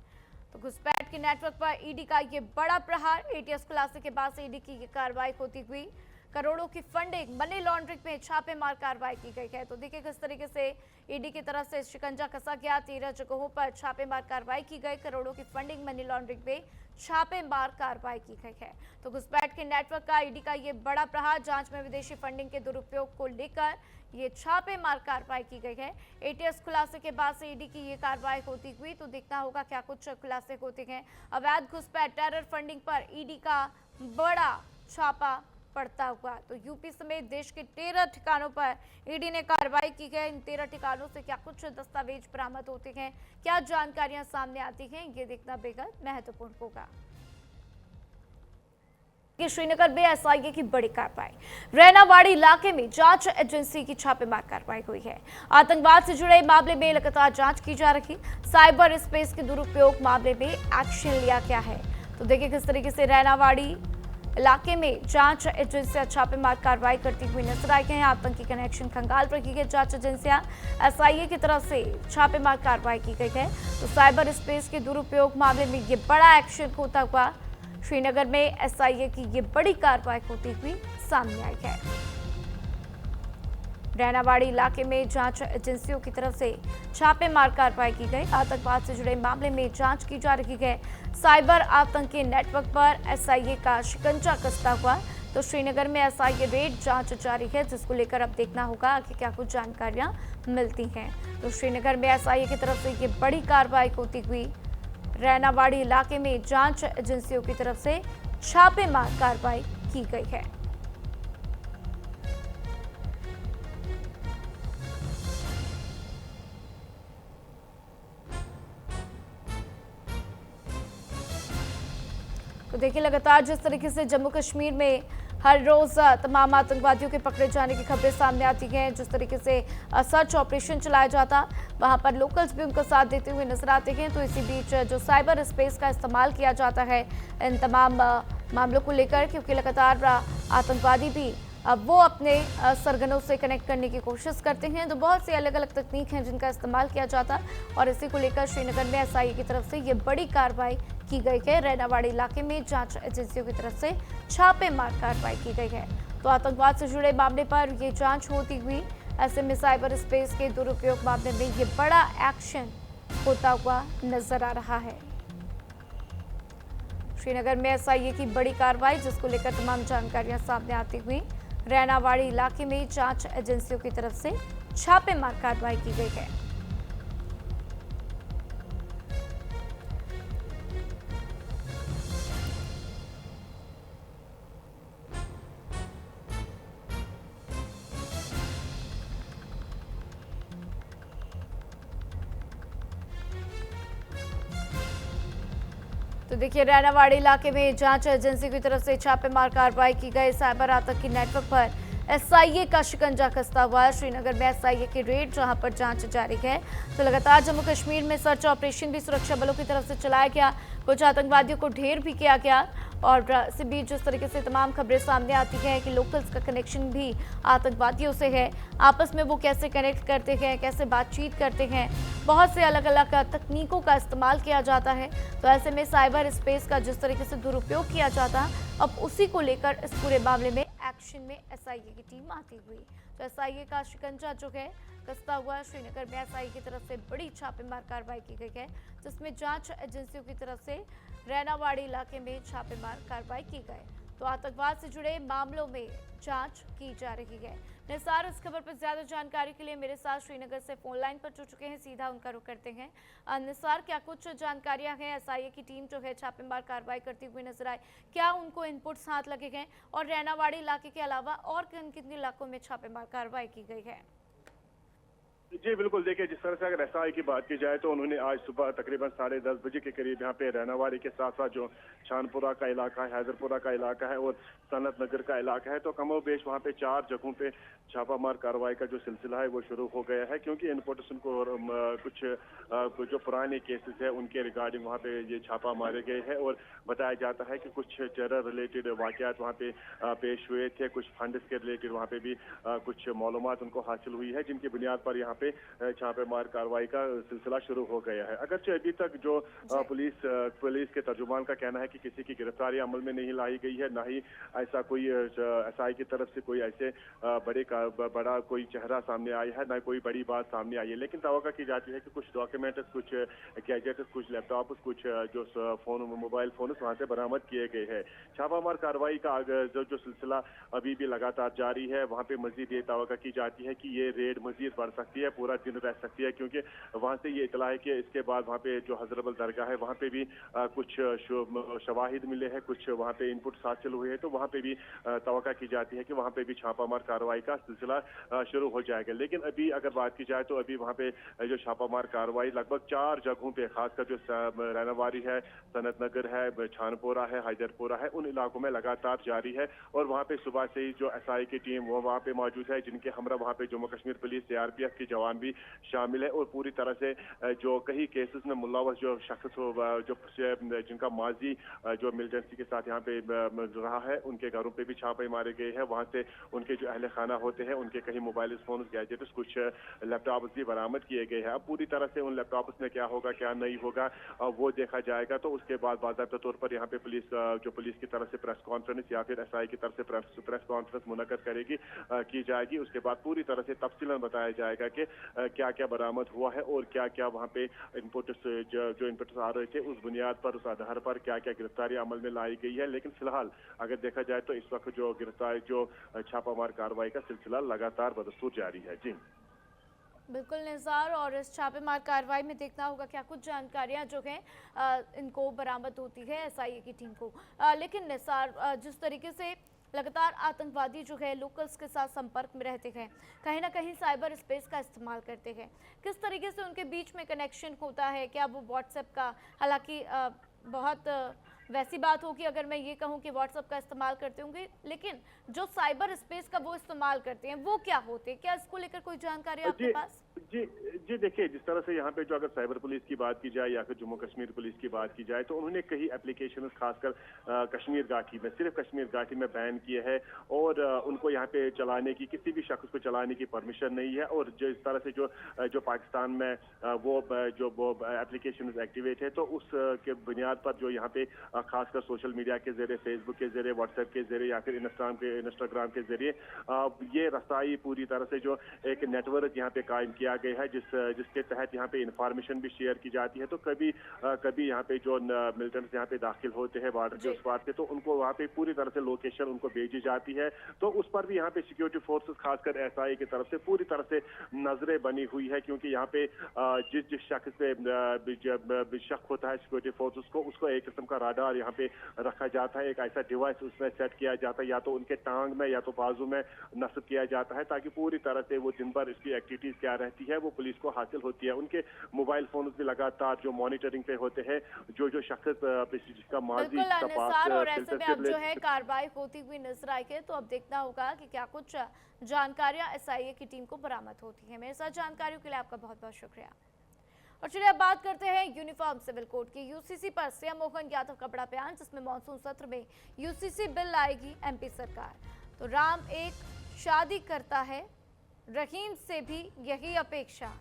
तो घुसपैठ के नेटवर्क पर ईडी का ये बड़ा प्रहार। एटीएस खुलासे के बाद से ईडी की ये कार्रवाई होती हुई करोड़ों की फंडिंग, मनी लॉन्ड्रिंग में छापेमार कार्रवाई की गई है। तो देखिए किस तरीके से ईडी की तरफ से शिकंजा कसा गया। 13 जगहों पर छापेमार कार्रवाई की गई। करोड़ों की फंडिंग, मनी लॉन्ड्रिंग में छापेमार कार्रवाई की गई है। तो घुसपैठ के नेटवर्क का ईडी का ये बड़ा प्रहार। जांच में विदेशी फंडिंग के दुरुपयोग को लेकर ये छापेमार कार्रवाई की गई है। एटीएस खुलासे के बाद से ईडी की ये कार्रवाई होती हुई। तो देखना होगा क्या कुछ खुलासे होते हैं। अवैध घुसपैठ, टेरर फंडिंग पर ईडी का बड़ा छापा पड़ता हुआ। तो यूपी समेत देश के 13 ठिकानों पर ईडी ने कार्रवाई की है। इन 13 ठिकानों से क्या कुछ दस्तावेज बरामद होते हैं, क्या जानकारियां सामने आती हैं, ये देखना बेहद महत्वपूर्ण होगा। श्रीनगर में एसआईए की बड़ी कार्रवाई। रैनावाड़ी इलाके में जांच एजेंसी की छापेमार कार्रवाई हुई है। आतंकवाद से जुड़े मामले में लगातार जांच की जा रही। साइबर स्पेस के दुरुपयोग मामले में एक्शन लिया गया है। तो देखिए किस तरीके से रैनावाड़ी इलाके में जांच एजेंसियां छापेमार कार्रवाई करती हुई नजर आई हैं। आतंकी कनेक्शन खंगाल रही है जांच एजेंसियां। एसआईए की तरफ से छापेमार कार्रवाई की गई है। तो साइबर स्पेस के दुरुपयोग मामले में ये बड़ा एक्शन होता हुआ श्रीनगर में एसआईए की ये बड़ी कार्रवाई होती हुई सामने आई है। रैनावाड़ी इलाके में जांच एजेंसियों की तरफ से छापेमार कार्रवाई की गई। आतंकवाद से जुड़े मामले में जांच की जा रही है। साइबर आतंकी नेटवर्क पर एसआईए का शिकंजा कसता हुआ तो श्रीनगर में एसआईए रेड जांच जारी है, जिसको लेकर अब देखना होगा कि क्या कुछ जानकारियां मिलती हैं। तो श्रीनगर में एसआईए की तरफ से ये बड़ी कार्रवाई होती हुई रैनावाड़ी इलाके में जांच एजेंसियों की तरफ से छापेमार कार्रवाई की गई है। तो देखिए, लगातार जिस तरीके से जम्मू कश्मीर में हर रोज तमाम आतंकवादियों के पकड़े जाने की खबरें सामने आती हैं, जिस तरीके से सर्च ऑपरेशन चलाया जाता, वहां पर लोकल्स भी उनका साथ देते हुए नजर आते हैं। तो इसी बीच जो साइबर स्पेस का इस्तेमाल किया जाता है इन तमाम मामलों को लेकर, क्योंकि लगातार आतंकवादी भी अब वो अपने सरगनों से कनेक्ट करने की कोशिश करते हैं। तो बहुत से अलग अलग तकनीक हैं जिनका इस्तेमाल किया जाता, और इसी को लेकर श्रीनगर में एसआईए की तरफ से ये बड़ी कार्रवाई की गई है। रैनावाड़ी इलाके में जांच एजेंसियों की तरफ से छापेमार कार्रवाई की गई है। तो आतंकवाद से जुड़े मामले पर ये जांच होती हुई, ऐसे में साइबर स्पेस के दुरुपयोग मामले में ये बड़ा एक्शन होता हुआ नजर आ रहा है। श्रीनगर में एसआईए की बड़ी कार्रवाई, जिसको लेकर तमाम जानकारियां सामने आती हुई रैनावाड़ी इलाके में जांच एजेंसियों की तरफ से छापेमार कार्रवाई की गई है। तो देखिए, रैनावाड़ी इलाके में जांच एजेंसी की तरफ से छापेमार कार्रवाई की गई। साइबर आतंकी नेटवर्क पर एसआईए का शिकंजा कसता हुआ श्रीनगर में एसआईए की रेड, जहां पर जांच जारी है। तो लगातार जम्मू कश्मीर में सर्च ऑपरेशन भी सुरक्षा बलों की तरफ से चलाया गया, कुछ आतंकवादियों को ढेर भी किया गया। और इसी बीच जिस तरीके से तमाम खबरें सामने आती हैं कि लोकल्स का कनेक्शन भी आतंकवादियों से है, आपस में वो कैसे कनेक्ट करते हैं, कैसे बातचीत करते हैं, बहुत से अलग अलग तकनीकों का इस्तेमाल किया जाता है। तो ऐसे में साइबर स्पेस का जिस तरीके से दुरुपयोग किया जाता, अब उसी को लेकर इस पूरे मामले में एक्शन में एसआईए की टीम आती हुई। तो एसआईए का शिकंजा जो है कसता हुआ श्रीनगर में एसआईए की तरफ से बड़ी छापेमार कार्रवाई की गई है, जिसमें जांच एजेंसियों की तरफ से रैनावाड़ी इलाके में छापेमार कार्रवाई की गई। तो आतंकवाद से जुड़े मामलों में जांच की जा रही है। निसार, इस खबर पर ज्यादा जानकारी के लिए मेरे साथ श्रीनगर से फोन लाइन पर जुड़ चुके हैं, सीधा उनका रुख करते हैं। निसार, क्या कुछ जानकारियां हैं? एसआईए की टीम जो है छापेमार कार्रवाई करती हुई नजर आई, क्या उनको इनपुट्स हाथ लगे हैं, और रैनावाड़ी इलाके के अलावा और किन किन इलाकों में छापेमार कार्रवाई की गई है? जी बिल्कुल, देखिए जिस तरह से अगर एसआई की बात की जाए तो उन्होंने आज सुबह तकरीबन 10:30 बजे के करीब यहाँ पे रैनावाड़ी के साथ साथ जो छानपुरा का इलाका है, हैदरपुरा का इलाका है और सनत नगर का इलाका है, तो कमोबेश वहाँ पे 4 जगहों पे छापामार कार्रवाई का जो सिलसिला है वो शुरू हो गया है। क्योंकि इनपुट्स उनको कुछ जो पुराने केसेस है उनके रिगार्डिंग वहाँ पे ये छापा मारे गए हैं, और बताया जाता है कि कुछ टेरर रिलेटेड वाकयात वहाँ पे पेश हुए थे, कुछ फंड्स के रिलेटेड वहाँ पे भी कुछ मालूमात उनको हासिल हुई है, जिनकी बुनियाद पर यहाँ पे छापेमार कार्रवाई का सिलसिला शुरू हो गया है। अगरचे अभी तक जो पुलिस के तर्जुमान का कहना है कि किसी की गिरफ्तारी अमल में नहीं लाई गई है, ना ही ऐसा कोई एसआई की तरफ से कोई ऐसे बड़ा कोई चेहरा सामने आया है, ना कोई बड़ी बात सामने आई है। लेकिन तवक्का की जाती है कि कुछ डॉक्यूमेंट्स, कुछ गैजेट्स, कुछ लैपटॉप, कुछ जो मोबाइल फोन वहाँ से बरामद किए गए हैं। छापामार कार्रवाई का जो सिलसिला अभी भी लगातार जारी है। वहाँ पे मजीद ये तवक्का की जाती है कि ये रेड मजीद बढ़ सकती है, पूरा दिन रह सकती है, क्योंकि वहाँ से ये इतला है कि इसके बाद वहाँ पे जो हजरतबल दरगाह है वहाँ पे भी कुछ शवाहिद मिले हैं, कुछ वहाँ पे इनपुट हासिल हुए हैं, तो वहाँ पे भी तवक्का की जाती है कि वहाँ पे भी छापामार कार्रवाई का सिलसिला शुरू हो जाएगा। लेकिन अभी अगर बात की जाए तो अभी वहाँ पे जो छापामार कार्रवाई लगभग 4 जगहों पे, खासकर जो रैनावाड़ी है, सनत नगर है, छानपुरा है, हैदरपुरा है, उन इलाकों में लगातार जारी है। और वहाँ पे सुबह से ही जो एसआई की टीम वो वहाँ पे मौजूद है, जिनके हमरा वहाँ पे जम्मू कश्मीर पुलिस, सीआरपीएफ के जवान भी शामिल है, और पूरी तरह से जो कई केसेस में मुलव्वस जो शख्स हो, जो जिनका माजी जो मिलिटेंसी के साथ यहाँ पे रहा है, उनके घरों पे भी छापे मारे गए हैं। वहाँ से उनके जो अहले खाना होते हैं उनके कहीं मोबाइल फोन, गैजेट्स, कुछ लैपटॉप्स भी बरामद किए गए हैं। अब पूरी तरह से उन लैपटॉप्स में क्या होगा क्या नहीं होगा वो देखा जाएगा। तो उसके बाद बाकायदा तौर पर यहाँ पे पुलिस की तरफ से प्रेस कॉन्फ्रेंस या फिर एसआई की तरफ से प्रेस कॉन्फ्रेंस मुनक्कद की जाएगी। उसके बाद पूरी तरह से तफसीलन बताया जाएगा कि कि क्या क्या बरामद हुआ है और क्या क्या वहाँ पे इनपुट्स जो इनपुट्स आ रहे थे उस बुनियाद पर, उस आधार पर क्या क्या गिरफ्तारी अमल में लाई गई है। लेकिन फिलहाल अगर देखा जाए तो इस वक्त जो गिरफ्तारी, जो छापामार कार्रवाई का सिलसिला लगातार बदस्तूर जारी है। जी बिल्कुल निज़ार, और इस छापेमार कार्रवाई में देखना होगा क्या कुछ जानकारियां जो हैं इनको बरामद होती है एसआईए की टीम को। लेकिन निज़ार, जिस तरीके से लगातार आतंकवादी जो है लोकल्स के साथ संपर्क में रहते हैं, कहीं ना कहीं साइबर स्पेस का इस्तेमाल करते हैं, किस तरीके से उनके बीच में कनेक्शन होता है? क्या वो व्हाट्सएप का, हालांकि बहुत वैसी बात हो कि अगर मैं ये कहूँ कि व्हाट्सएप का इस्तेमाल करते होंगे, लेकिन जो साइबर स्पेस का वो इस्तेमाल करते हैं वो क्या होते हैं? क्या इसको लेकर कोई जानकारी आपके पास? जी देखिए, जिस तरह से यहाँ पे जो अगर साइबर पुलिस की बात की जाए या फिर जम्मू कश्मीर पुलिस की बात की जाए तो उन्होंने कई एप्लीकेशन खासकर कश्मीर घाटी में, सिर्फ कश्मीर घाटी में बैन किए हैं और उनको यहाँ पे चलाने की, किसी भी शख्स को चलाने की परमिशन नहीं है। और जो इस तरह से जो पाकिस्तान में वो एप्लीकेशन एक्टिवेट है तो उस के बुनियाद पर जो यहाँ पे खासकर सोशल मीडिया के जरिए, फेसबुक के जरिए, व्हाट्सएप के जरिए या फिर इंस्टाग्राम के जरिए ये रसाई पूरी तरह से जो एक नेटवर्क यहाँ पे कायम किया गया है जिसके तहत यहाँ पे इंफॉर्मेशन भी शेयर की जाती है। तो कभी यहाँ पे जो मिलिटेंट्स यहाँ पे दाखिल होते हैं बॉर्डर के उस पार से, तो उनको वहाँ पे पूरी तरह से लोकेशन उनको भेजी जाती है। तो उस पर भी यहाँ पे सिक्योरिटी फोर्सेस खासकर एसआई की तरफ से पूरी तरह से नजरें बनी हुई है, क्योंकि यहाँ पे जिस शख्स पे शक होता है सिक्योरिटी फोर्सेस को, उसको एक किस्म का राडार यहाँ पे रखा जाता है, एक ऐसा डिवाइस उसमें सेट किया जाता है, या तो उनके टांग में या तो बाजू में नस्ब किया जाता है, ताकि पूरी तरह से वो दिन भर इसकी एक्टिविटीज क्या रहती है वो पुलिस को हासिल होती है। उनके मोबाइल फोन भी लगातार जो मॉनिटरिंग पे होते हैं, जो शख्स जिसका माजी और ऐसे में अब जो है कार्रवाई होती हुई नजर आई है, तो अब देखना होगा कि क्या कुछ जानकारियां एसआईए की टीम को बरामद होती है। मेरे साथ जानकारियों के लिए आपका बहुत बहुत शुक्रिया। और चलिए अब बात करते हैं यूनिफॉर्म सिविल कोड की। यूसीसी पर सीएम मोहन यादव का बड़ा बयान, जिसमें मॉनसून सत्र में यूसीसी बिल लाएगी एमपी सरकार। तो राम एक शादी करता है, रहीम से भी यही अपेक्षा,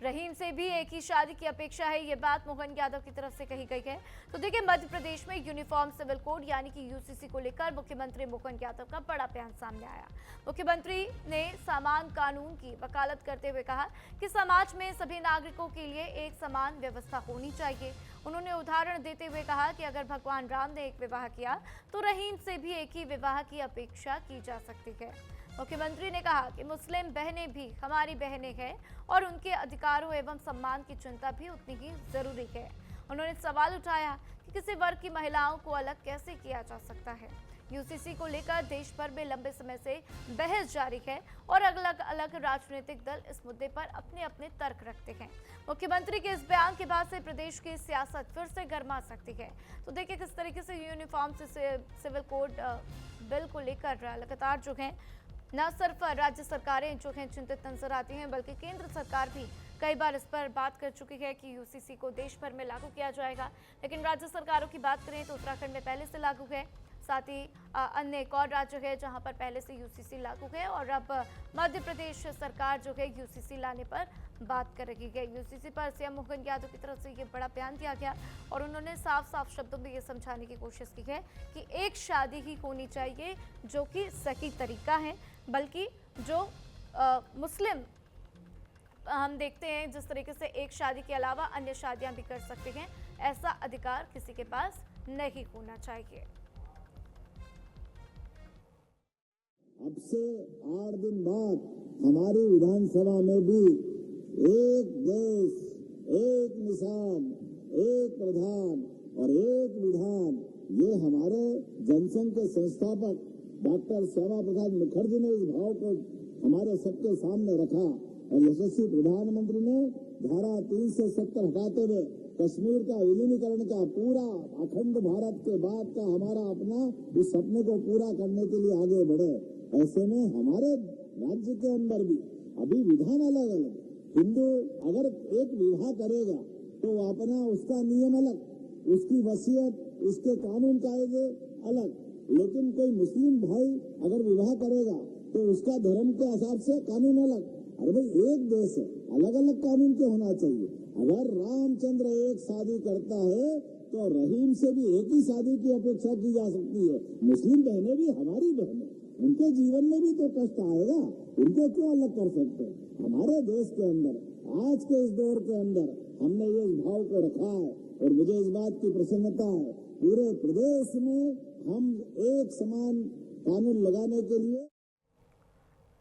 रहीम से भी एक ही शादी की अपेक्षा है, ये बात मोहन यादव की तरफ से कही गई है। तो देखिए, मध्य प्रदेश में यूनिफॉर्म सिविल कोड यानी कि यूसीसी को लेकर मुख्यमंत्री मोहन यादव का बड़ा बयान सामने आया। मुख्यमंत्री ने समान कानून की वकालत करते हुए कहा कि समाज में सभी नागरिकों के लिए एक समान व्यवस्था होनी चाहिए। उन्होंने उदाहरण देते हुए कहा कि अगर भगवान राम ने एक विवाह किया तो रहीम से भी एक ही विवाह की अपेक्षा की जा सकती है। मुख्यमंत्री ने कहा कि मुस्लिम बहनें भी हमारी बहनें हैं और उनके अधिकारों एवं सम्मान की चिंता भी उतनी ही जरूरी है। उन्होंने सवाल उठाया कि किसी वर्ग की महिलाओं को अलग कैसे किया जा सकता है। यूसीसी को लेकर देश भर में लंबे समय से बहस जारी है और अलग अलग राजनीतिक दल इस मुद्दे पर अपने अपने तर्क रखते हैं। मुख्यमंत्री के इस बयान के बाद से प्रदेश की सियासत फिर से गर्मा सकती है। तो देखिए किस तरीके से यूनिफॉर्म से सिविल कोड बिल को लेकर लगातार जो है न सिर्फ राज्य सरकारें जो हैं चिंतित नजर आती हैं, बल्कि केंद्र सरकार भी कई बार इस पर बात कर चुकी है कि यूसीसी को देश भर में लागू किया जाएगा। लेकिन राज्य सरकारों की बात करें तो उत्तराखंड में पहले से लागू है, साथ ही अन्य एक और राज्य है जहां पर पहले से यूसीसी लागू है, और अब मध्य प्रदेश सरकार जो है यूसीसी लाने पर बात कर रही है। यूसीसी पर सीएम मोहन यादव की तरफ से ये बड़ा बयान दिया गया और उन्होंने साफ साफ शब्दों में ये समझाने की कोशिश की है कि एक शादी ही होनी चाहिए जो कि सही तरीका है, बल्कि जो मुस्लिम हम देखते हैं जिस तरीके से एक शादी के अलावा अन्य शादियां भी कर सकते हैं, ऐसा अधिकार किसी के पास नहीं होना चाहिए। अब से 8 दिन बाद हमारी विधानसभा में भी एक देश, एक निशान, एक प्रधान और एक विधान, ये हमारे जनसंघ के संस्थापक डॉक्टर श्यामा प्रसाद मुखर्जी ने इस भाव को हमारे सबके सामने रखा और यशस्वी प्रधानमंत्री ने धारा 370 हटाते हुए कश्मीर का विलीनीकरण का पूरा अखंड भारत के बाद का हमारा अपना इस सपने को पूरा करने के लिए आगे बढ़े। ऐसे में हमारे राज्य के अंदर भी अभी विधान अलग अलग, हिंदू अगर एक विवाह करेगा तो अपना उसका नियम अलग, उसकी वसीयत, उसके कानून कायदे अलग, लेकिन कोई मुस्लिम भाई अगर विवाह करेगा तो उसका धर्म के हिसाब से कानून अलग। अरे भाई एक देश है, अलग अलग कानून क्यों होना चाहिए? अगर रामचंद्र एक शादी करता है तो रहीम से भी एक ही शादी की अपेक्षा की जा सकती है। मुस्लिम बहनें भी हमारी बहनें, उनके जीवन में भी तो कष्ट आएगा, उनको क्यों अलग कर सकते हैं? हमारे देश के अंदर आज के इस दौर के अंदर हमने ये इस भाव को रखा है और मुझे इस बात की प्रसन्नता है पूरे प्रदेश में हम एक समान कानून लगाने के लिए।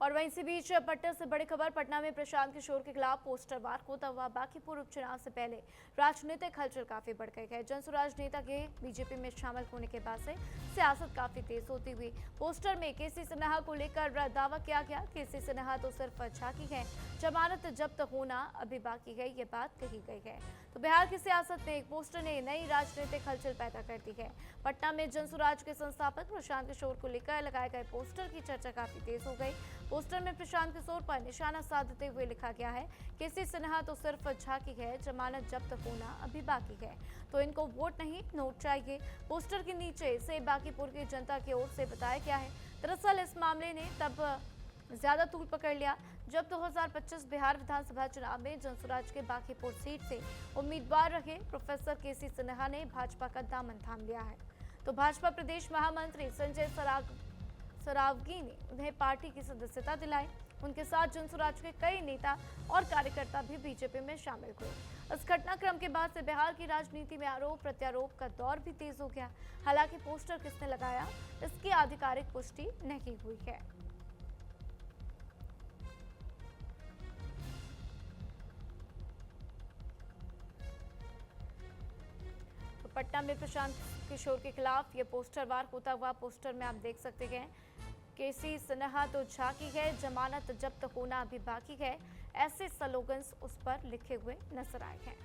और वहीं इसी बीच पटना से बड़ी खबर, पटना में प्रशांत किशोर के खिलाफ पोस्टर वार होता हुआ बांकीपुर उपचुनाव से पहले राजनीतिक हलचल काफी बढ़ गई है। जनसुराज नेता के बीजेपी में शामिल होने के बाद से सियासत काफी तेज होती हुई। पोस्टर में केसी सिन्हा को लेकर दावा किया गया, केसी सिन्हा तो सिर्फ झांकी है, जमानत जब्त होना अभी बाकी है, ये बात कही गई है। तो बिहार की सियासत में एक पोस्टर ने नई राजनीतिक हलचल पैदा कर दी है। पटना में जनसुराज के संस्थापक प्रशांत किशोर को लेकर लगाए गए पोस्टर की चर्चा काफी तेज हो गई। पोस्टर में प्रशांत किशोर पर निशाना साधते हुए लिखा गया है, केसी सिन्हा तो सिर्फ झांकी है, जमानत जब्त होना अभी बाकी है, तो इनको वोट नहीं नोट चाहिए। पोस्टर के नीचे से बांकीपुर की जनता की ओर से बताया गया है। दरअसल इस मामले ने तब ज्यादा तूल पकड़ लिया जब 2025 बिहार विधानसभा चुनाव में जनसुराज के बांकीपुर सीट से उम्मीदवार रहे प्रोफेसर केसी सिन्हा ने भाजपा का दामन थाम लिया है। तो भाजपा प्रदेश महामंत्री संजय सरावगी ने उन्हें पार्टी की सदस्यता दिलाई। उनके साथ जनसुराज के कई नेता और कार्यकर्ता भी बीजेपी में शामिल हुए। इस घटनाक्रम के बाद से बिहार की राजनीति में आरोप प्रत्यारोप का दौर भी तेज हो गया। हालांकि पोस्टर किसने लगाया, इसकी आधिकारिक पुष्टि नहीं हुई है। तो पटना में प्रशांत किशोर के खिलाफ ये पोस्टर वार होता हुआ, पोस्टर में आप देख सकते हैं, केसी सिन्हा तो झांकी है, जमानत जब्त होना अभी बाकी है, ऐसे स्लोगन्स उस पर लिखे हुए नजर आए हैं।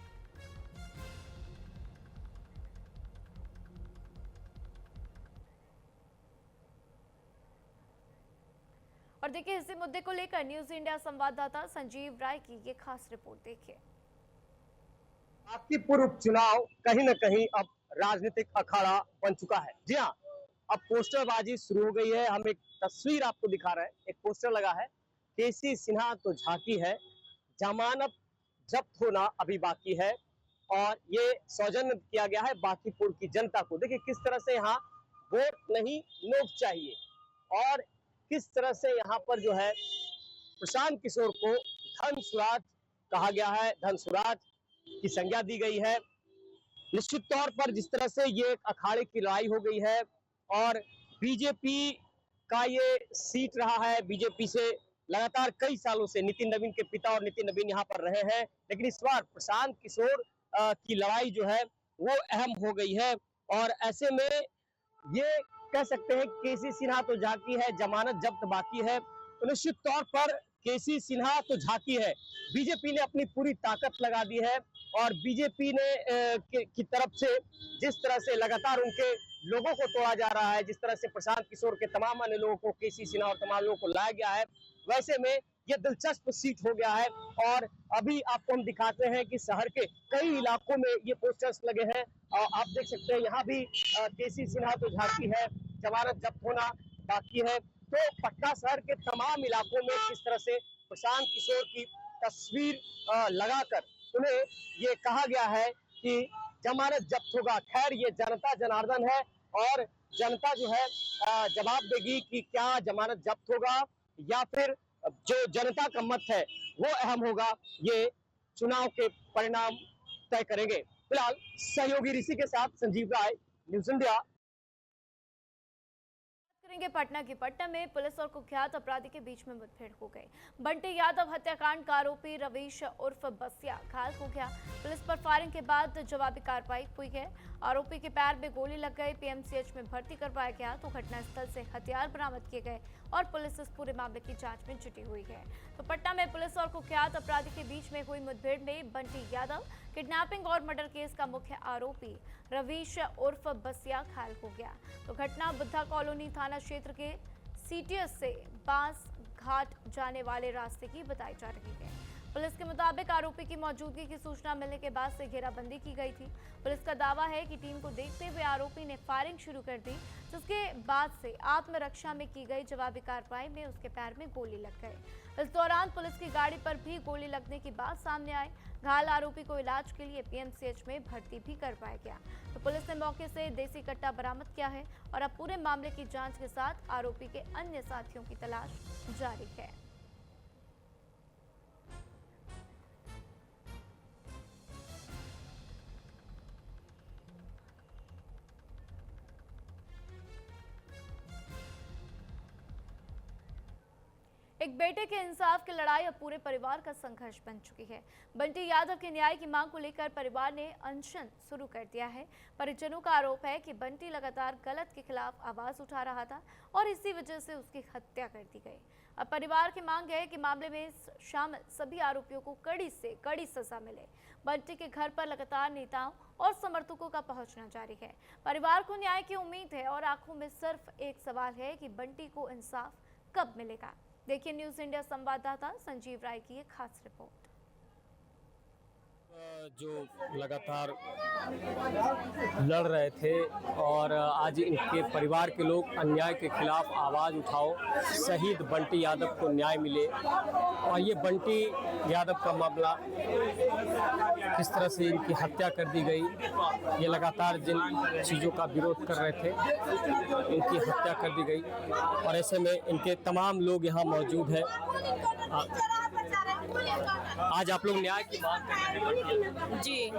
और देखिए, इसी मुद्दे को लेकर न्यूज इंडिया संवाददाता संजीव राय की ये खास रिपोर्ट देखिए। बांकीपुर उपचुनाव कहीं न कहीं अब राजनीतिक अखाड़ा बन चुका है। जी हाँ, अब पोस्टरबाजी शुरू हो गई है। हम एक तस्वीर आपको दिखा रहे हैं, एक पोस्टर लगा है, केसी सिन्हा तो झांकी है, जमानत जब्त होना अभी बाकी है, और ये सौजन्य किया गया है बांकीपुर की जनता को। देखिए किस तरह से यहाँ वोट नहीं नोट चाहिए, और किस तरह से यहाँ पर जो है प्रशांत किशोर को धनसुराज कहा गया है, धनसुराज की संज्ञा दी गई है। निश्चित तौर पर जिस तरह से ये एक अखाड़े की लड़ाई हो गई है, और बीजेपी का ये सीट रहा है, बीजेपी से लगातार कई सालों से नितिन नवीन के पिता और नितिन नवीन यहाँ पर रहे हैं, लेकिन इस बार प्रशांत किशोर की लड़ाई जो है वो अहम हो गई है। और ऐसे में ये कह सकते हैं केसी सिन्हा तो झांकी है, जमानत जब्त बाकी है। तो निश्चित तौर पर केसी सिन्हा तो झांकी है, बीजेपी ने अपनी पूरी ताकत लगा दी है, और बीजेपी ने की तरफ से जिस तरह से लगातार उनके लोगों को तोड़ा जा रहा है, जिस तरह से प्रशांत किशोर के तमाम अन्य लोगों को, केसी सिन्हा और तमाम लोगों को लाया गया है, वैसे में ये दिलचस्प सीट हो गया है। और अभी आपको हम दिखाते हैं कि शहर के कई इलाकों में ये पोस्टर्स लगे हैं, और आप देख सकते हैं यहाँ भी केसी सिन्हा तो झांकी है, जमानत जब्त होना बाकी है। तो पटना शहर के तमाम इलाकों में किस तरह से प्रशांत किशोर की तस्वीर लगाकर उन्हें ये कहा गया है कि जमानत जब्त होगा। खैर ये जनता जनार्दन है, और जनता जो है जवाब देगी कि क्या जमानत जब्त होगा या फिर जो जनता का मत है वो अहम होगा। ये चुनाव के परिणाम तय करेंगे। फिलहाल सहयोगी ऋषि के साथ संजीव राय, न्यूज़ इंडिया। करेंगे पटना की। पटना में पुलिस और कुख्यात अपराधी के बीच में मुठभेड़ हो गई। बंटी यादव हत्याकांड का आरोपी रवीश उर्फ बसिया घायल हो गया। पुलिस पर फायरिंग के बाद जवाबी कार्रवाई हुई है। आरोपी के पैर में गोली लग गई, पीएमसीएच में भर्ती करवाया गया। तो घटनास्थल से हथियार बरामद किए गए और पुलिस इस पूरे मामले की जांच में जुटी हुई है। तो पटना में पुलिस और कुख्यात अपराधी के बीच में हुई मुठभेड़ में बंटी यादव किडनैपिंग और मर्डर केस का मुख्य आरोपी रवीश उर्फ बसिया घायल हो गया। तो घटना बुद्धा कॉलोनी थाना क्षेत्र के सीटीएस से बांस घाट जाने वाले रास्ते की बताई जा रही है। पुलिस के मुताबिक आरोपी की मौजूदगी की सूचना मिलने के बाद से घेराबंदी की गई थी। पुलिस का दावा है कि टीम को देखते हुए आरोपी ने फायरिंग शुरू कर दी, जिसके बाद से आत्मरक्षा में की गई जवाबी कार्रवाई में उसके पैर में गोली लग गई। इस दौरान पुलिस की गाड़ी पर भी गोली लगने की बात सामने आई। घायल आरोपी को इलाज के लिए पीएमसीएच में भर्ती भी करवाया गया। तो पुलिस ने मौके से देसी कट्टा बरामद किया है और अब पूरे मामले की जांच के साथ आरोपी के अन्य साथियों की तलाश जारी है। एक बेटे के इंसाफ की लड़ाई अब पूरे परिवार का संघर्ष बन चुकी है। बंटी यादव के न्याय की मांग को लेकर परिवार ने अनशन शुरू कर दिया है। परिजनों का आरोप है कि बंटी लगातार गलत के खिलाफ आवाज उठा रहा था और इसी वजह से उसकी हत्या कर दी गई। अब परिवार की मांग है कि मामले में शामिल सभी आरोपियों को कड़ी से कड़ी सजा मिले। बंटी के घर पर लगातार नेताओं और समर्थकों का पहुंचना जारी है। परिवार को न्याय की उम्मीद है और आंखों में सिर्फ एक सवाल है कि बंटी को इंसाफ कब मिलेगा। देखिए न्यूज़ इंडिया संवाददाता संजीव राय की एक खास रिपोर्ट। जो लगातार लड़ रहे थे और आज इनके परिवार के लोग अन्याय के खिलाफ आवाज़ उठाओ, शहीद बंटी यादव को न्याय मिले। और ये बंटी यादव का मामला, किस तरह से इनकी हत्या कर दी गई, ये लगातार जिन चीज़ों का विरोध कर रहे थे इनकी हत्या कर दी गई। और ऐसे में इनके तमाम लोग यहाँ मौजूद हैं। आज आप लोग न्याय की मांग कर रहे हैं? जी,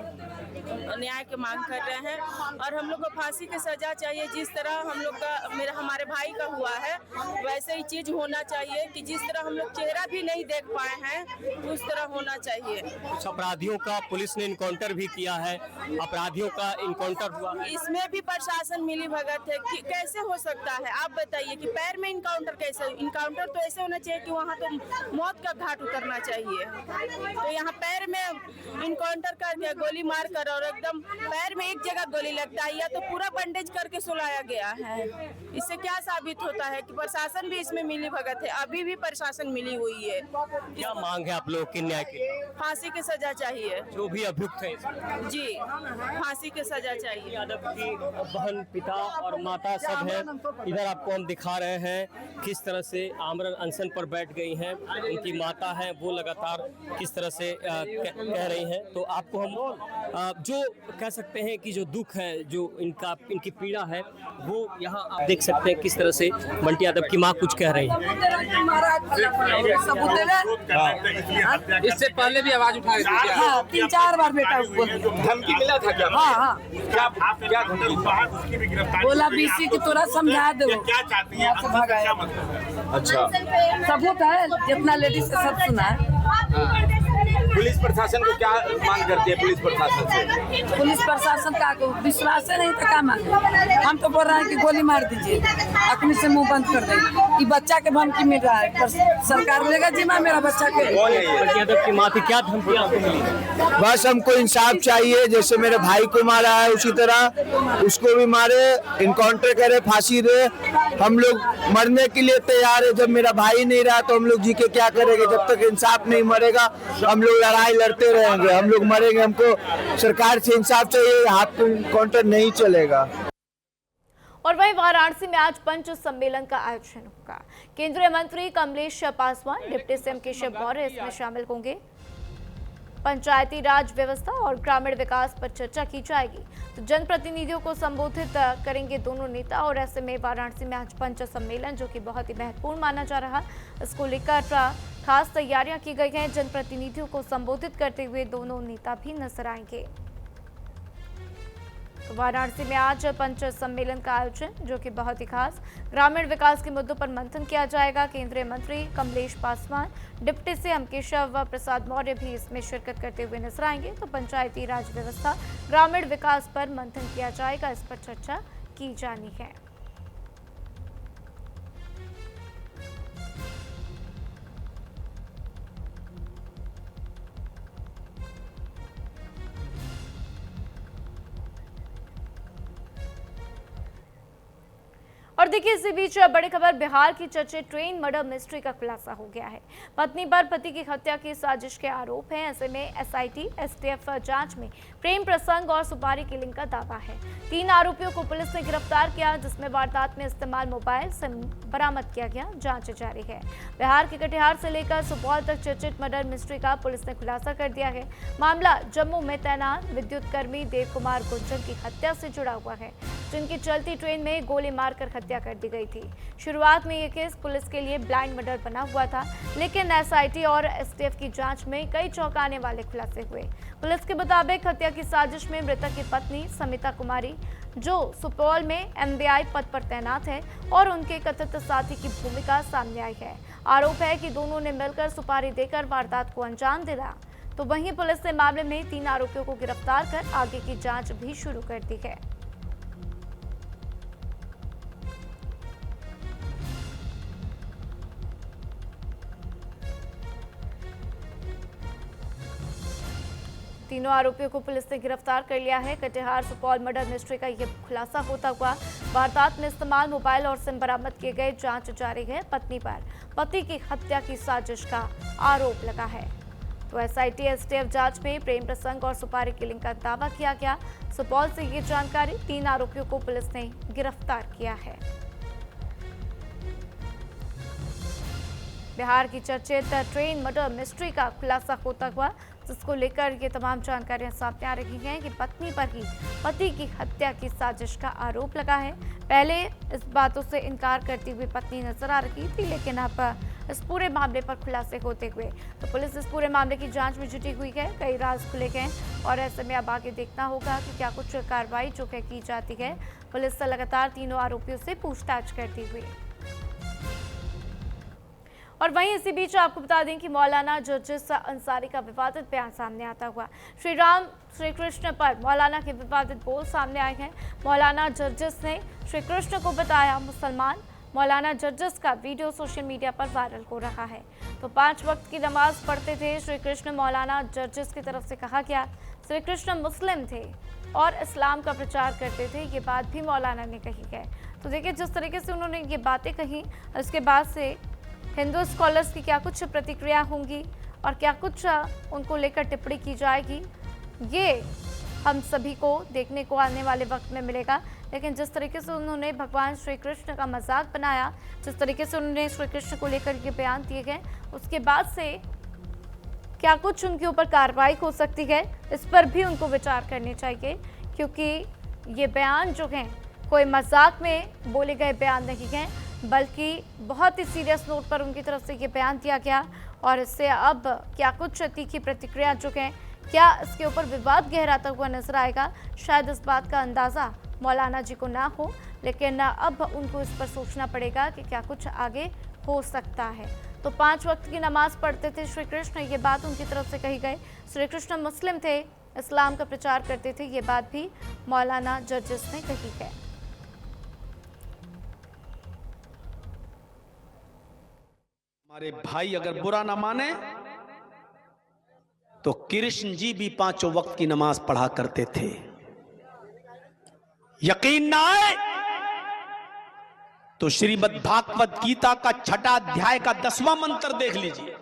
न्याय की मांग कर रहे हैं और हम लोग को फांसी की सजा चाहिए। जिस तरह हम लोग का हमारे भाई का हुआ है वैसे ही चीज होना चाहिए कि जिस तरह हम लोग चेहरा भी नहीं देख पाए हैं उस तरह होना चाहिए। कुछ अपराधियों का पुलिस ने इनकाउंटर भी किया है, अपराधियों का इनकाउंटर हुआ, इसमें भी प्रशासन मिली भगत है कि कैसे हो सकता है? आप बताइए कि पैर में इनकाउंटर कैसे? इनकाउंटर तो ऐसे होना चाहिए कि वहाँ तो मौत का घाट उतरना चाहिए। तो यहाँ पैर में इनकाउंटर करके गोली मार कर और एकदम पैर में एक जगह गोली लगता है या तो पूरा बंडेज करके सुलाया गया है। इससे क्या साबित होता है कि प्रशासन भी इसमें मिली भगत है। अभी भी प्रशासन मिली हुई है। क्या मांग है आप लोग के न्याय के? फांसी की सजा चाहिए। जो भी अभियुक्त है जी, फांसी की सजा चाहिए। यादव की बहन, पिता और माता सब है। इधर आपको हम दिखा रहे हैं किस तरह से आमरण अनशन पर बैठ गई हैं। उनकी माता है, वो लगातार किस तरह से कह रही हैं। तो आपको हम जो कह सकते हैं कि जो दुख है, जो इनकी पीड़ा है, वो यहाँ आप देख सकते हैं किस तरह से बंटी यादव की माँ कुछ कह रही है। इससे पहले भी आवाज उठाई थी क्या? हाँ, 3-4 बार बेटा धमकी मिला था क्या? हाँ, क्या धमकी? बोला बीसी की तोरा समझा दो। क्या चाहती है? अच्छा, सबूत है, जितना लेडीज से सब सुना है। पुलिस प्रशासन को क्या मांग करती है? पुलिस प्रशासन से पुलिस प्रशासन का विश्वास है नहीं तो क्या मांगे? हम तो बोल रहे हैं कि गोली मार दीजिए, अपने से मुंह बंद कर दे। ये बच्चा के धमकी मिल रहा है, पर सरकार लेगा जिम्मा मेरा बच्चा के। बंटी यादव की माँ की क्या धमकी आपको मिली? बस हमको इंसाफ चाहिए, जैसे मेरे भाई को मारा है उसी तरह उसको भी मारे, इनकाउंटर करे, फांसी दे। हम लोग मरने के लिए तैयार है। जब मेरा भाई नहीं रहा तो हम लोग जी के क्या करेंगे? जब तक इंसाफ नहीं मरेगा हम लोग लड़ाई लड़ते रहेंगे, हम लोग मरेंगे। हमको सरकार से इंसाफ चाहिए, हाथ पे इनकाउंटर नहीं चलेगा। और वहीं वाराणसी में आज पंच सम्मेलन का आयोजन होगा। केंद्रीय मंत्री कमलेश पासवान, डिप्टी सीएम केशव मौर्य इसमें शामिल होंगे। पंचायती राज व्यवस्था और ग्रामीण विकास पर चर्चा की जाएगी। तो जनप्रतिनिधियों को संबोधित करेंगे दोनों नेता। और ऐसे में वाराणसी में आज पंच सम्मेलन, जो कि बहुत ही महत्वपूर्ण माना जा रहा, इसको लेकर खास तैयारियां की गई हैं। जनप्रतिनिधियों को संबोधित करते हुए दोनों नेता भी नजर आएंगे। तो वाराणसी में आज पंच सम्मेलन का आयोजन, जो कि बहुत ही खास, ग्रामीण विकास के मुद्दों पर मंथन किया जाएगा। केंद्रीय मंत्री कमलेश पासवान, डिप्टी सीएम केशव प्रसाद मौर्य भी इसमें शिरकत करते हुए नजर आएंगे। तो पंचायती राज व्यवस्था, ग्रामीण विकास पर मंथन किया जाएगा, इस पर चर्चा की जानी है। और देखिए इसी बीच बड़ी खबर, बिहार की चर्चित ट्रेन मर्डर मिस्ट्री का खुलासा हो गया है। पत्नी पर पति की हत्या की साजिश के आरोप हैं। ऐसे में एसआईटी एसटीएफ जांच में प्रेम प्रसंग और सुपारी किलिंग का दावा है। 3 आरोपियों को पुलिस ने गिरफ्तार किया, जिसमें वारदात में इस्तेमाल मोबाइल सिम बरामद किया गया। जांच जारी है। बिहार के कटिहार से लेकर सुपौल तक चर्चित मर्डर मिस्ट्री का पुलिस ने खुलासा कर दिया है। मामला जम्मू में तैनात विद्युत कर्मी देव कुमार गुंजन की हत्या से जुड़ा हुआ है, जिनकी चलती ट्रेन में गोली मारकर हत्या कर दी गई थी। शुरुआत में यह केस पुलिस के लिए ब्लाइंड मर्डर बना हुआ था, लेकिन एसआईटी और एसटीएफ की जांच में कई चौंकाने वाले खुलासे हुए। पुलिस के मुताबिक हत्या की साजिश में मृतक की पत्नी समिता कुमारी, जो सुपौल में एमवीआई पद पर तैनात है, और उनके कथित साथी की भूमिका सामने आई है। आरोप है कि दोनों ने मिलकर सुपारी देकर वारदात को अंजाम दिया। तो वहीं पुलिस ने मामले में 3 आरोपियों को गिरफ्तार कर आगे की जांच भी शुरू कर दी है। तीनों आरोपियों को पुलिस ने गिरफ्तार कर लिया है। कटिहार सुपौल मर्डर मिस्ट्री का यह खुलासा होता हुआ वारदात में इस्तेमाल मोबाइल और सिम बरामद किए गए। जांच जारी है। पत्नी पर पति की हत्या की साजिश का आरोप लगा है। तो एसआईटी एसटीएफ जांच में प्रेम प्रसंग और सुपारी किलिंग का दावा किया गया। सुपौल से ये जानकारी, 3 आरोपियों को पुलिस ने गिरफ्तार किया है। बिहार की चर्चित ट्रेन मर्डर मिस्ट्री का खुलासा होता हुआ, जिसको लेकर ये तमाम जानकारियां सामने आ रही हैं कि पत्नी पर ही पति की हत्या की साजिश का आरोप लगा है। पहले इस बातों से इनकार करती हुई पत्नी नजर आ रही थी, लेकिन अब इस पूरे मामले पर खुलासे होते हुए तो पुलिस इस पूरे मामले की जांच में जुटी हुई है। कई राज खुले गए और ऐसे में अब आगे देखना होगा कि क्या कुछ कार्रवाई जो है की जाती है। पुलिस लगातार तीनों आरोपियों से पूछताछ करती हुई। और वहीं इसी बीच आपको बता दें कि मौलाना जर्जिस अंसारी का विवादित बयान सामने आता हुआ। श्री राम श्री कृष्ण पर मौलाना के विवादित बोल सामने आए हैं। मौलाना जर्जिस ने श्री कृष्ण को बताया मुसलमान। मौलाना जर्जिस का वीडियो सोशल मीडिया पर वायरल हो रहा है। तो 5 वक्त की नमाज पढ़ते थे श्री कृष्ण, मौलाना जर्जिस की तरफ से कहा गया। श्री कृष्ण मुस्लिम थे और इस्लाम का प्रचार करते थे, ये बात भी मौलाना ने कही है। तो देखिए जिस तरीके से उन्होंने ये बातें कही, इसके बाद से हिंदू स्कॉलर्स की क्या कुछ प्रतिक्रिया होंगी और क्या कुछ उनको लेकर टिप्पणी की जाएगी, ये हम सभी को देखने को आने वाले वक्त में मिलेगा। लेकिन जिस तरीके से उन्होंने भगवान श्री कृष्ण का मजाक बनाया, जिस तरीके से उन्होंने श्री कृष्ण को लेकर ये बयान दिए गए, उसके बाद से क्या कुछ उनके ऊपर कार्रवाई हो सकती है, इस पर भी उनको विचार करने चाहिए। क्योंकि ये बयान जो हैं कोई मजाक में बोले गए बयान नहीं हैं, बल्कि बहुत ही सीरियस नोट पर उनकी तरफ से ये बयान दिया गया। और इससे अब क्या कुछ तीखी प्रतिक्रिया जो है, क्या इसके ऊपर विवाद गहराता हुआ नजर आएगा, शायद इस बात का अंदाज़ा मौलाना जी को ना हो, लेकिन अब उनको इस पर सोचना पड़ेगा कि क्या कुछ आगे हो सकता है। तो 5 वक्त की नमाज पढ़ते थे श्री कृष्ण, ये बात उनकी तरफ से कही गई। श्री कृष्ण मुस्लिम थे, इस्लाम का प्रचार करते थे, ये बात भी मौलाना जर्जिस ने कही है। हमारे भाई अगर बुरा ना माने तो कृष्ण जी भी 5 वक्त की नमाज पढ़ा करते थे। यकीन ना आए तो श्रीमद् भागवत गीता का 6वां अध्याय का 10वां मंत्र देख लीजिए।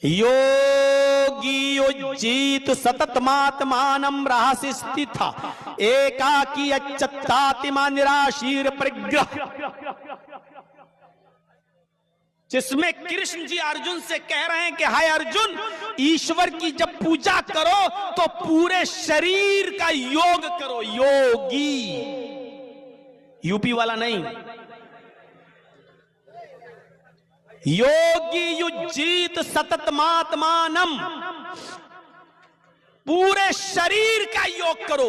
योगी उज्जीत सततमात्मानं रहसि स्थिता एकाकी अच्युतात्मा निराशीर परिग्रह, जिसमें कृष्ण जी अर्जुन से कह रहे हैं कि हाय अर्जुन, ईश्वर की जब पूजा करो तो पूरे शरीर का योग करो। योगी, यूपी वाला नहीं। योगी युज्जीत सततमात्मानम, पूरे शरीर का योग करो।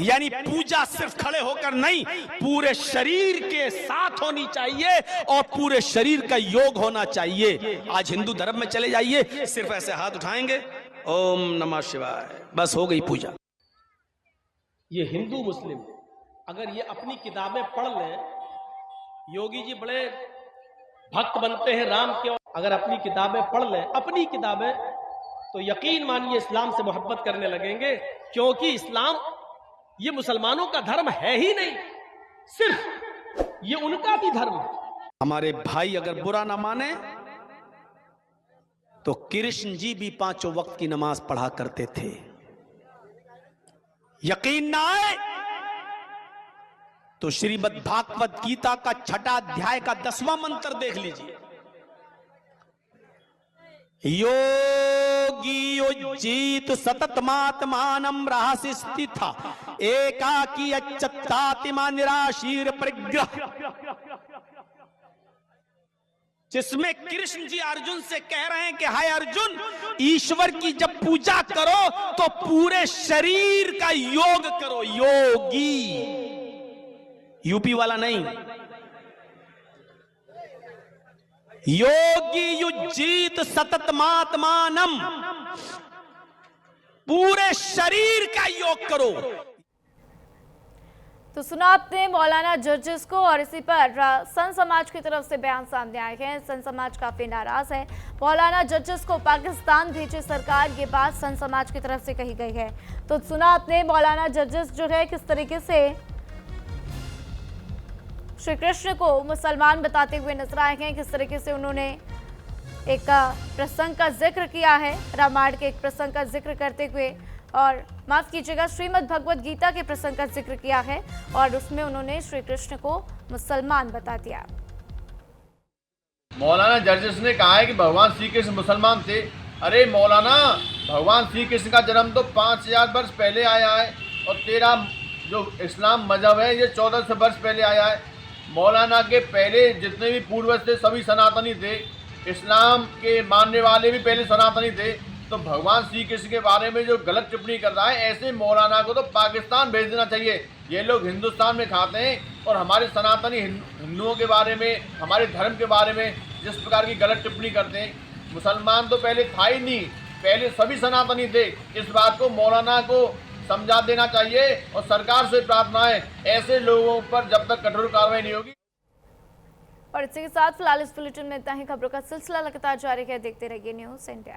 यानी पूजा सिर्फ खड़े होकर नहीं, पूरे शरीर के साथ होनी चाहिए और पूरे शरीर का योग होना चाहिए। आज हिंदू धर्म में चले जाइए, सिर्फ ऐसे हाथ उठाएंगे, ओम नमः शिवाय, बस हो गई पूजा। ये हिंदू मुस्लिम अगर ये अपनी किताबें पढ़ लें, योगी जी बड़े भक्त बनते हैं राम के, अगर अपनी किताबें पढ़ लें, अपनी किताबें, तो यकीन मानिए इस्लाम से मोहब्बत करने लगेंगे। क्योंकि इस्लाम ये मुसलमानों का धर्म है ही नहीं। सिर्फ ये उनका भी धर्म है। हमारे भाई अगर बुरा ना माने तो कृष्ण जी भी 5 वक्त की नमाज पढ़ा करते थे। यकीन ना आए तो श्रीमद् भागवत गीता का 6वां अध्याय का 10वां मंत्र देख लीजिए। योगी युज्जीत सततमात्मानं रहसि स्थिता एकाकी अच्युतात्मा निराशीर परिग्रह, जिसमें कृष्ण जी अर्जुन से कह रहे हैं कि हाय अर्जुन, ईश्वर की जब पूजा करो तो पूरे शरीर का योग करो। योगी, यूपी वाला नहीं। योगी युज्जीत सततमात्मानं, पूरे शरीर का योग करो। तो सुना आपने मौलाना जर्जिस को, और इसी पर संत समाज की तरफ से बयान सामने आए हैं। संत समाज काफी नाराज है। मौलाना जर्जिस को पाकिस्तान भेजे सरकार, ये बात संत समाज की तरफ से कही गई है। तो सुना आपने मौलाना जर्जिस जो है किस तरीके से श्री कृष्ण को मुसलमान बताते हुए नजर आए हैं, किस तरीके से उन्होंने एक प्रसंग का जिक्र किया है, रामायण के एक प्रसंग का जिक्र करते हुए, और माफ कीजिएगा श्रीमद् भगवत गीता के प्रसंग का जिक्र किया है, और उसमें उन्होंने श्री कृष्ण को मुसलमान बता दिया। मौलाना जर्जिस ने कहा है कि भगवान श्री कृष्ण मुसलमान थे। अरे मौलाना, भगवान श्री कृष्ण का जन्म तो 5000 वर्ष पहले आया है, और तेरा जो इस्लाम मजहब है ये 1400 वर्ष पहले आया है। मौलाना के पहले जितने भी पूर्वज थे सभी सनातनी थे, इस्लाम के मानने वाले भी पहले सनातनी थे। तो भगवान श्री कृष्ण के बारे में जो गलत टिप्पणी कर रहा है, ऐसे मौलाना को तो पाकिस्तान भेज देना चाहिए। ये लोग हिंदुस्तान में खाते हैं और हमारे सनातनी हिंदुओं के बारे में, हमारे धर्म के बारे में जिस प्रकार की गलत टिप्पणी करते हैं, मुसलमान तो पहले था ही नहीं, पहले सभी सनातनी थे। इस बात को मौलाना को समझा देना चाहिए, और सरकार से प्रार्थना है ऐसे लोगों पर जब तक कठोर कार्रवाई नहीं होगी। और इसी के साथ फिलहाल इस बुलेटिन में इतना ही। खबरों का सिलसिला लगातार जारी है, देखते रहिए न्यूज़ इंडिया।